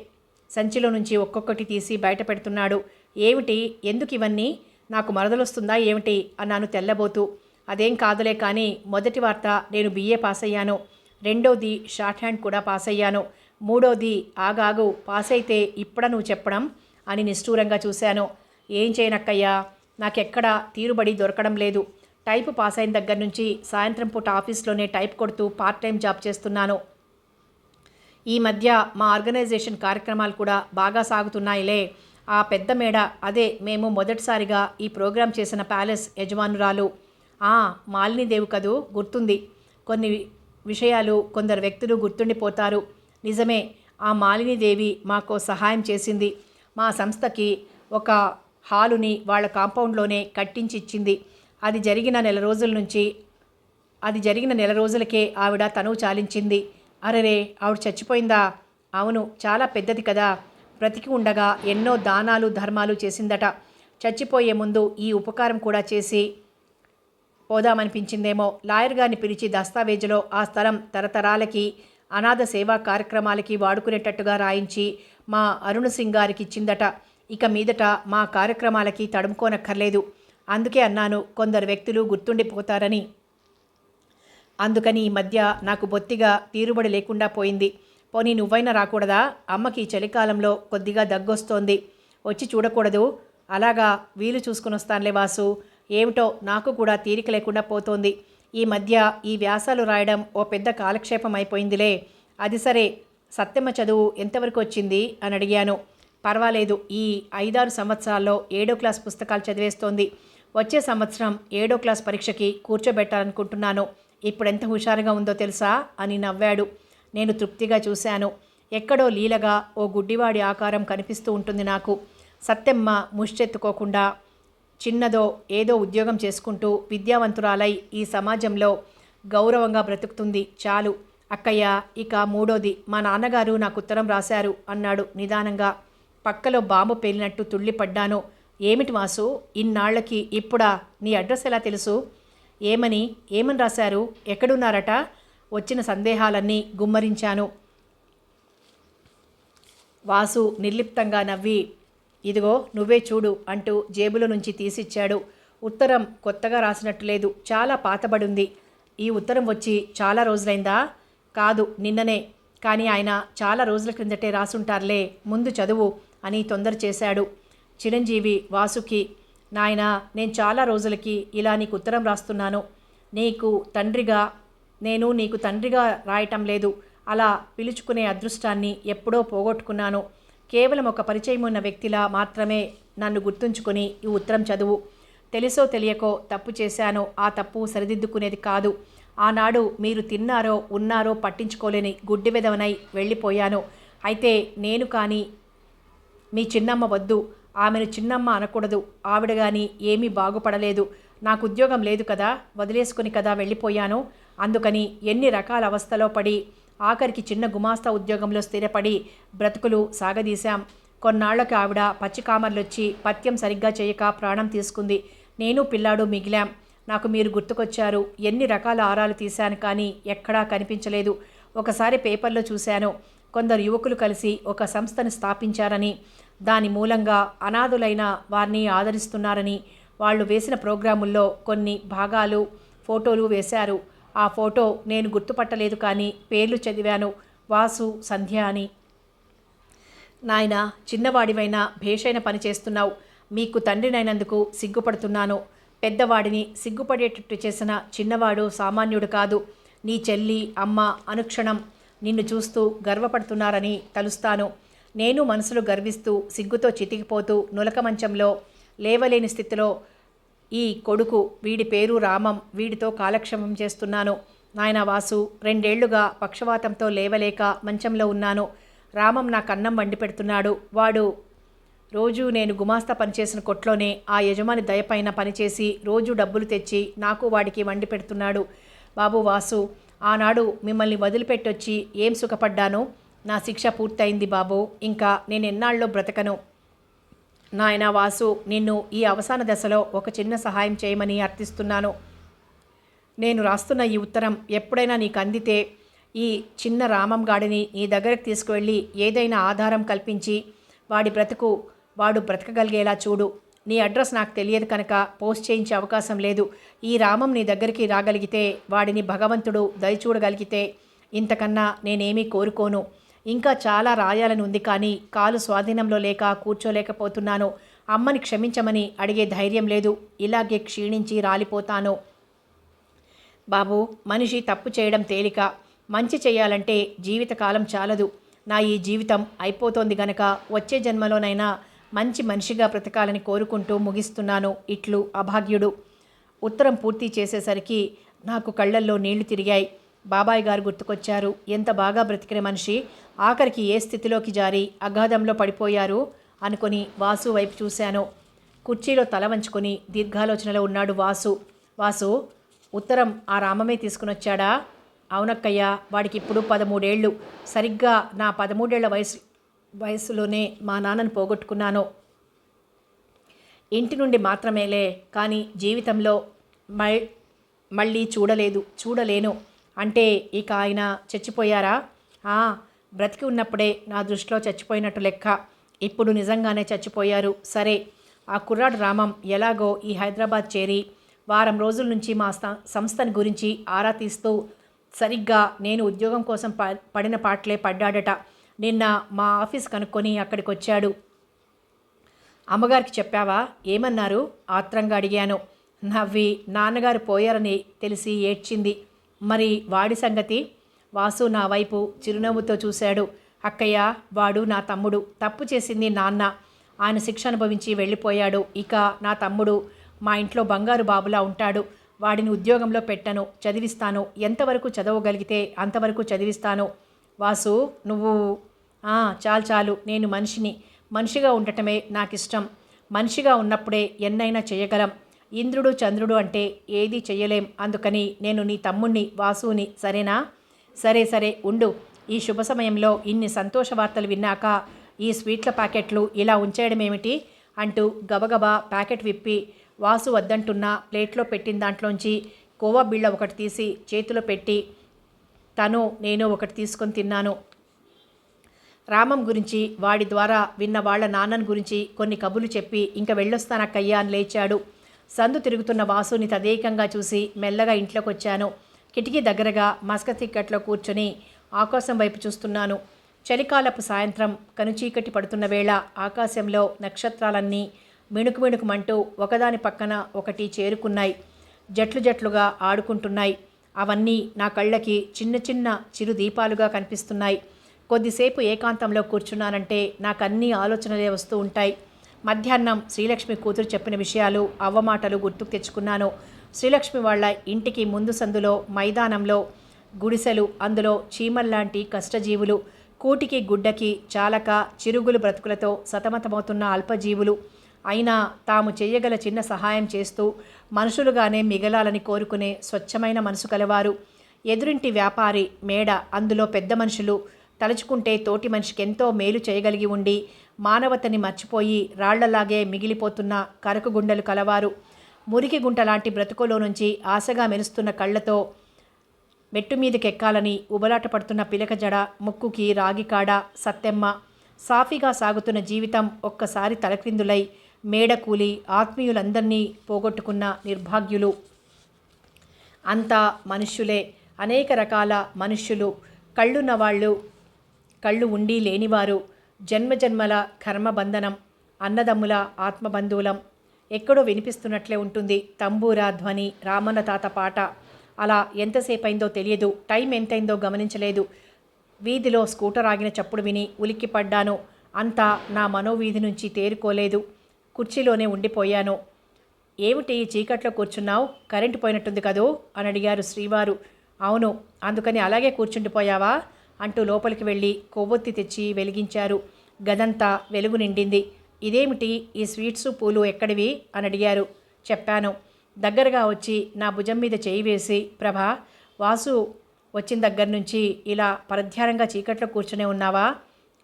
సంచిలో నుంచి ఒక్కొక్కటి తీసి బయట పెడుతున్నాడు. ఏమిటి, ఎందుకు ఇవన్నీ? నాకు మరదలొస్తుందా ఏమిటి అన్నాను తెల్లబోతూ. అదేం కాదులే కానీ మొదటి వార్త నేను BA పాస్ అయ్యాను, రెండోది షార్ట్ హ్యాండ్ కూడా పాస్ అయ్యాను, మూడోది ఆగాగు పాస్ అయితే ఇప్పుడా నువ్వు చెప్పడం అని నిష్ఠూరంగా చూశాను. ఏం చేయనక్కయ్యా, నాకెక్కడా తీరుబడి దొరకడం లేదు. టైప్ పాస్ అయిన దగ్గర నుంచి సాయంత్రం పూట ఆఫీస్లోనే టైప్ కొడుతూ పార్ట్ టైం జాబ్ చేస్తున్నాను. ఈ మధ్య మా ఆర్గనైజేషన్ కార్యక్రమాలు కూడా బాగా సాగుతున్నాయిలే. ఆ పెద్ద మేడ, అదే మేము మొదటిసారిగా ఈ ప్రోగ్రాం చేసిన ప్యాలెస్ యజమానురాలు మాలినీదేవి కదూ, గుర్తుంది. కొన్ని విషయాలు కొందరు వ్యక్తులు గుర్తుండిపోతారు. నిజమే, ఆ మాలినీదేవి మాకు సహాయం చేసింది. మా సంస్థకి ఒక హాలుని వాళ్ళ కాంపౌండ్లోనే కట్టించి ఇచ్చింది. అది జరిగిన నెల రోజులకే ఆవిడ తనువు చాలించింది. అరెరే, ఆవిడ చచ్చిపోయిందా? అవును, చాలా పెద్దది కదా. బ్రతికి ఉండగా ఎన్నో దానాలు ధర్మాలు చేసిందట. చచ్చిపోయే ముందు ఈ ఉపకారం కూడా చేసి పోదామనిపించిందేమో. లాయర్ గారిని పిలిచి దస్తావేజులో ఆ స్థలం తరతరాలకి అనాథ సేవా కార్యక్రమాలకి వాడుకునేటట్టుగా రాయించి మా అరుణ్ సింగ్ గారికి ఇచ్చిందట. ఇక మీదట మా కార్యక్రమాలకి తడుముకోనక్కర్లేదు. అందుకే అన్నాను కొందరు వ్యక్తులు గుర్తుండిపోతారని. అందుకని ఈ మధ్య నాకు బొత్తిగా తీరుబడి లేకుండా పోయింది. పోనీ నువ్వైనా రాకూడదా? అమ్మకి చలికాలంలో కొద్దిగా దగ్గొస్తోంది, వచ్చి చూడకూడదు? అలాగా, వీలు చూసుకుని వస్తానులే వాసు. ఏమిటో నాకు కూడా తీరిక లేకుండా పోతోంది. ఈ మధ్య ఈ వ్యాసాలు రాయడం ఓ పెద్ద కాలక్షేపం అయిపోయిందిలే. అది సరే, సత్యమ్మ చదువు ఎంతవరకు వచ్చింది అని అడిగాను. పర్వాలేదు, ఈ 5-6 సంవత్సరాల్లో 7వ క్లాస్ పుస్తకాలు చదివేస్తోంది. వచ్చే సంవత్సరం 7వ క్లాస్ పరీక్షకి కూర్చోబెట్టాలనుకుంటున్నాను. ఇప్పుడెంత హుషారుగా ఉందో తెలుసా అని నవ్వాడు. నేను తృప్తిగా చూశాను. ఎక్కడో లీలగా ఓ గుడ్డివాడి ఆకారం కనిపిస్తూ ఉంటుంది నాకు. సత్యమ్మ ముష్టెత్తుకోకుండా చిన్నదో ఏదో ఉద్యోగం చేసుకుంటూ విద్యావంతురాలై ఈ సమాజంలో గౌరవంగా బ్రతుకుతుంది, చాలు. అక్కయ్య, ఇక మూడోది, మా నాన్నగారు నాకు ఉత్తరం రాశారు అన్నాడు నిదానంగా. పక్కలో బాంబు పేలినట్టు తుళ్ళిపడ్డాను. ఏమిటి వాసు, ఇన్నాళ్లకి ఇప్పుడా నీ అడ్రస్ ఎలా తెలుసు? ఏమని రాశారు? ఎక్కడున్నారట? వచ్చిన సందేహాలన్నీ గుమ్మరించాను. వాసు నిర్లిప్తంగా నవ్వి, ఇదిగో నువ్వే చూడు అంటూ జేబులో నుంచి తీసిచ్చాడు. ఉత్తరం కొత్తగా రాసినట్టు లేదు, చాలా పాతబడుంది. ఈ ఉత్తరం వచ్చి చాలా రోజులైందా? కాదు, నిన్ననే. కానీ ఆయన చాలా రోజుల క్రిందటే రాసుంటారులే, ముందు చదువు అని తొందర చేశాడు. చిరంజీవి వాసుకి, నాయనా, నేను చాలా రోజులకి ఇలా నీకు ఉత్తరం రాస్తున్నాను. నేను నీకు తండ్రిగా రాయటం లేదు, అలా పిలుచుకునే అదృష్టాన్ని ఎప్పుడో పోగొట్టుకున్నాను. కేవలం ఒక పరిచయం ఉన్న వ్యక్తిలా మాత్రమే నన్ను గుర్తుంచుకొని ఈ ఉత్తరం చదువు. తెలుసో తెలియకో తప్పు చేశాను, ఆ తప్పు సరిదిద్దుకునేది కాదు. ఆనాడు మీరు తిన్నారో ఉన్నారో పట్టించుకోలేని గుడ్డి వెదవనై వెళ్ళిపోయాను. అయితే నేను కానీ మీ చిన్నమ్మ వద్దు, ఆమెను చిన్నమ్మ అనకూడదు. ఆవిడ కానీ ఏమీ బాగుపడలేదు. నాకు ఉద్యోగం లేదు కదా, వదిలేసుకుని కదా వెళ్ళిపోయాను. అందుకని ఎన్ని రకాల అవస్థలో పడి ఆఖరికి చిన్న గుమాస్తా ఉద్యోగంలో స్థిరపడి బ్రతుకులు సాగదీశాం. కొన్నాళ్లకు ఆవిడ పచ్చికామర్లొచ్చి పథ్యం సరిగ్గా చేయక ప్రాణం తీసుకుంది. నేను పిల్లాడు మిగిలాం. నాకు మీరు గుర్తుకొచ్చారు. ఎన్ని రకాల ఆరాలు తీశాను కానీ ఎక్కడా కనిపించలేదు. ఒకసారి పేపర్లో చూశాను, కొందరు యువకులు కలిసి ఒక సంస్థను స్థాపించారని, దాని మూలంగా అనాథులైన వారిని ఆదరిస్తున్నారని. వాళ్ళు వేసిన ప్రోగ్రాముల్లో కొన్ని భాగాలు ఫోటోలు వేశారు. ఆ ఫోటో నేను గుర్తుపట్టలేదు కానీ పేర్లు చదివాను, వాసు, సంధ్య అని. నాయన, చిన్నవాడివైనా భేషైన పని చేస్తున్నావు. మీకు తండ్రినైనందుకు సిగ్గుపడుతున్నాను. పెద్దవాడిని సిగ్గుపడేటట్టు చేసిన చిన్నవాడు సామాన్యుడు కాదు. నీ చెల్లి, అమ్మ అనుక్షణం నిన్ను చూస్తూ గర్వపడుతున్నారని తలుస్తాను. నేను మనసులో గర్విస్తూ సిగ్గుతో చితికిపోతూ నులక మంచంలో లేవలేని స్థితిలో ఈ కొడుకు, వీడి పేరు రామం, వీడితో కాలక్షేపం చేస్తున్నాను. నాయన వాసు, 2 ఏళ్లుగా పక్షవాతంతో లేవలేక మంచంలో ఉన్నాను. రామం నాకు అన్నం వండి పెడుతున్నాడు. వాడు రోజు నేను గుమాస్తా పనిచేసిన కొట్లోనే ఆ యజమాని దయపైన పనిచేసి రోజు డబ్బులు తెచ్చి నాకు వాడికి వండి పెడుతున్నాడు. బాబు వాసు, ఆనాడు మిమ్మల్ని వదిలిపెట్టొచ్చి ఏం సుఖపడ్డాను. నా శిక్ష పూర్తయింది బాబు. ఇంకా నేను ఎన్నాళ్ళలో బ్రతకను. నాయనా వాసు, నిన్ను ఈ అవసాన దశలో ఒక చిన్న సహాయం చేయమని అర్థిస్తున్నాను. నేను రాస్తున్న ఈ ఉత్తరం ఎప్పుడైనా నీకు అందితే ఈ చిన్న రామం గాడిని నీ దగ్గరకు తీసుకువెళ్ళి ఏదైనా ఆధారం కల్పించి వాడు బ్రతకగలిగేలా చూడు. నీ అడ్రస్ నాకు తెలియదు కనుక పోస్ట్ చేయించే అవకాశం లేదు. ఈ రామం నీ దగ్గరికి రాగలిగితే, వాడిని భగవంతుడు దయచూడగలిగితే ఇంతకన్నా నేనేమీ కోరుకోను. ఇంకా చాలా రాయాలని ఉంది, కానీ కాలు స్వాధీనంలో లేక కూర్చోలేకపోతున్నాను. అమ్మని క్షమించమని అడిగే ధైర్యం లేదు. ఇలాగే క్షీణించి రాలిపోతాను. బాబు, మనిషి తప్పు చేయడం తేలిక, మంచి చేయాలంటే జీవితకాలం చాలదు. నా ఈ జీవితం అయిపోతోంది గనక వచ్చే జన్మలోనైనా మంచి మనిషిగా బ్రతకాలని కోరుకుంటూ ముగిస్తున్నాను. ఇట్లు అభాగ్యుడు. ఉత్తరం పూర్తి చేసేసరికి నాకు కళ్ళల్లో నీళ్లు తిరిగాయి. బాబాయ్ గారు గుర్తుకొచ్చారు. ఎంత బాగా బ్రతికిన మనిషి ఆఖరికి ఏ స్థితిలోకి జారి అగాధంలో పడిపోయారు అనుకొని వాసు వైపు చూశాను. కుర్చీలో తల వంచుకొని దీర్ఘాలోచనలో ఉన్నాడు వాసు. వాసు, ఉత్తరం ఆ రామమే తీసుకునొచ్చాడా? అవునక్కయ్య, వాడికి ఇప్పుడు 13 ఏళ్ళు. సరిగ్గా నా 13 ఏళ్ల వయసులోనే మా నాన్నను పోగొట్టుకున్నాను. ఇంటి నుండి మాత్రమేలే, కానీ జీవితంలో మళ్ళీ చూడలేను. అంటే ఇక ఆయన చచ్చిపోయారా? బ్రతికి ఉన్నప్పుడే నా దృష్టిలో చచ్చిపోయినట్టు లెక్క. ఇప్పుడు నిజంగానే చచ్చిపోయారు. సరే, ఆ కుర్రాడు రామం ఎలాగో ఈ హైదరాబాద్ చేరి వారం రోజుల నుంచి మా సంస్థని గురించి ఆరా తీస్తూ సరిగ్గా నేను ఉద్యోగం కోసం పడిన పాటలే పడ్డాడట. నిన్న మా ఆఫీస్ కనుక్కొని అక్కడికి వచ్చాడు. అమ్మగారికి చెప్పావా? ఏమన్నారు? ఆత్రంగా అడిగాను. నవ్వి నాన్నగారు పోయారని తెలిసి ఏడ్చింది. మరి వాడి సంగతి? వాసు నా వైపు చిరునవ్వుతో చూశాడు. అక్కయ్య, వాడు నా తమ్ముడు. తప్పు చేసింది నాన్న. ఆయన శిక్ష అనుభవించి వెళ్ళిపోయాడు. ఇక నా తమ్ముడు మా ఇంట్లో బంగారు బాబులా ఉంటాడు. వాడిని ఉద్యోగంలో పెట్టను, చదివిస్తాను. ఎంతవరకు చదవగలిగితే అంతవరకు చదివిస్తాను. వాసు, నువ్వు చాలు. నేను మనిషిగా ఉండటమే నాకిష్టం. మనిషిగా ఉన్నప్పుడే ఎన్నైనా చేయగలం. ఇంద్రుడు చంద్రుడు అంటే ఏదీ చెయ్యలేం. అందుకని నేను నీ తమ్ముణ్ణి, వాసుని. సరేనా? సరే ఉండు. ఈ శుభ సమయంలో ఇన్ని సంతోష వార్తలు విన్నాక ఈ స్వీట్ల ప్యాకెట్లు ఇలా ఉంచేయడమేమిటి అంటూ గబగబా ప్యాకెట్ విప్పి వాసు వద్దంటున్న ప్లేట్లో పెట్టిన దాంట్లోంచి కోవా బిళ్ళ ఒకటి తీసి చేతిలో పెట్టి నేను ఒకటి తీసుకొని తిన్నాను. రామం గురించి, వాడి ద్వారా విన్న వాళ్ళ నాన్నని గురించి కొన్ని కబుర్లు చెప్పి ఇంక వెళ్ళొస్తానక్కయ్యా అని లేచాడు. సందు తిరుగుతున్న వాసుని తదేకంగా చూసి మెల్లగా ఇంట్లోకి వచ్చాను. కిటికీ దగ్గరగా మస్క తిక్కట్లో కూర్చొని ఆకాశం వైపు చూస్తున్నాను. చలికాలపు సాయంత్రం కనుచీకటి పడుతున్న వేళ ఆకాశంలో నక్షత్రాలన్నీ మిణుకుమిణుకుమంటూ ఒకదాని పక్కన ఒకటి చేరుకున్నాయి. జట్లుగా ఆడుకుంటున్నాయి. అవన్నీ నా కళ్ళకి చిన్న చిన్న చిరు దీపాలుగా కనిపిస్తున్నాయి. కొద్దిసేపు ఏకాంతంలో కూర్చున్నానంటే నాకన్నీ ఆలోచనలే వస్తూ ఉంటాయి. మధ్యాహ్నం శ్రీలక్ష్మి కూతురు చెప్పిన విషయాలు, అవ్వమాటలు గుర్తుకు తెచ్చుకున్నాను. శ్రీలక్ష్మి వాళ్ళ ఇంటికి ముందు సందులో మైదానంలో గుడిసెలు, అందులో చీమల్లాంటి కష్టజీవులు, కూటికి గుడ్డకి చాలక చిరుగులు బ్రతుకులతో సతమతమవుతున్న అల్పజీవులు. అయినా తాము చేయగల చిన్న సహాయం చేస్తూ మనుషులుగానే మిగలాలని కోరుకునే స్వచ్ఛమైన మనసు కలవారు. ఎదురింటి వ్యాపారి మేడ, అందులో పెద్ద మనుషులు. తలుచుకుంటే తోటి మనిషికి ఎంతో మేలు చేయగలిగి ఉండి మానవతని మర్చిపోయి రాళ్లలాగే మిగిలిపోతున్న కరకు గుండెలు కలవారు. మురికి గుంట లాంటి బ్రతుకులో నుంచి ఆశగా మెరుస్తున్న కళ్ళతో మెట్టు మీదకెక్కాలని ఉబలాట పడుతున్న పిలక జడ, ముక్కుకి రాగికాడ, సత్తెమ్మ. సాఫీగా సాగుతున్న జీవితం ఒక్కసారి తలక్రిందులై మేడకూలి ఆత్మీయులందరినీ పోగొట్టుకున్న నిర్భాగ్యులు. అంతా మనుష్యులే. అనేక రకాల మనుష్యులు. కళ్ళున్నవాళ్ళు, కళ్ళు ఉండి లేనివారు. జన్మజన్మల కర్మబంధనం. అన్నదమ్ముల ఆత్మబంధువులం. ఎక్కడో వినిపిస్తున్నట్లే ఉంటుంది తంబూరా ధ్వని, రామన్న తాత పాట. అలా ఎంతసేపైందో తెలియదు. టైం ఎంతైందో గమనించలేదు. వీధిలో స్కూటర్ ఆగిన చప్పుడు విని ఉలిక్కిపడ్డాను. అంతా నా మనోవీధి నుంచి తేరుకోలేదు. కుర్చీలోనే ఉండిపోయాను. ఏమిటి చీకట్లో కూర్చున్నావు? కరెంటు పోయినట్టుంది కదూ అని అడిగారు శ్రీవారు. అవును, అందుకని అలాగే కూర్చుండిపోయావా అంటూ లోపలికి వెళ్ళి కొవ్వొత్తి తెచ్చి వెలిగించారు. గదంతా వెలుగు నిండింది. ఇదేమిటి ఈ స్వీట్సు పూలు ఎక్కడివి అని అడిగారు. చెప్పాను. దగ్గరగా వచ్చి నా భుజం మీద చేయి వేసి, ప్రభా, వాసు వచ్చిన దగ్గర నుంచి ఇలా పరధ్యానంగా చీకట్లో కూర్చునే ఉన్నావా?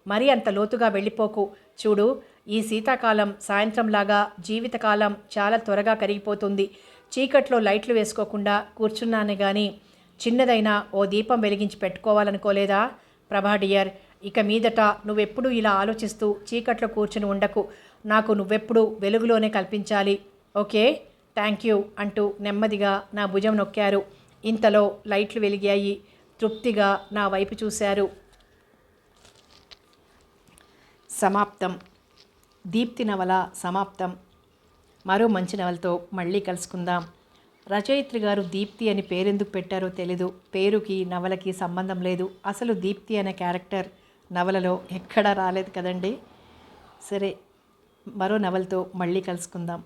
మరీ అంత లోతుగా వెళ్ళిపోకు. చూడు, ఈ శీతాకాలం సాయంత్రంలాగా జీవితకాలం చాలా త్వరగా కరిగిపోతుంది. చీకట్లో లైట్లు వేసుకోకుండా కూర్చున్నానే గాని చిన్నదైనా ఓ దీపం వెలిగించి పెట్టుకోవాలనుకోలేదా? ప్రభా డియర్, ఇక మీదట నువ్వెప్పుడూ ఇలా ఆలోచిస్తూ చీకట్లో కూర్చుని ఉండకు. నాకు నువ్వెప్పుడూ వెలుగులోనే కల్పించాలి. ఓకే, థ్యాంక్ యూ అంటూ నెమ్మదిగా నా భుజం నొక్కారు. ఇంతలో లైట్లు వెలిగాయి. తృప్తిగా నా వైపు చూశారు. సమాప్తం. దీప్తి నవల సమాప్తం. మరో మంచి నవలతో మళ్ళీ కలుసుకుందాం. రచయిత్రి గారు దీప్తి అని పేరెందుకు పెట్టారో తెలీదు. పేరుకి నవలకి సంబంధం లేదు. అసలు దీప్తి అనే క్యారెక్టర్ నవలలో ఎక్కడా రాలేదు కదండి. సరే, మరో నవలతో మళ్ళీ కలుసుకుందాం.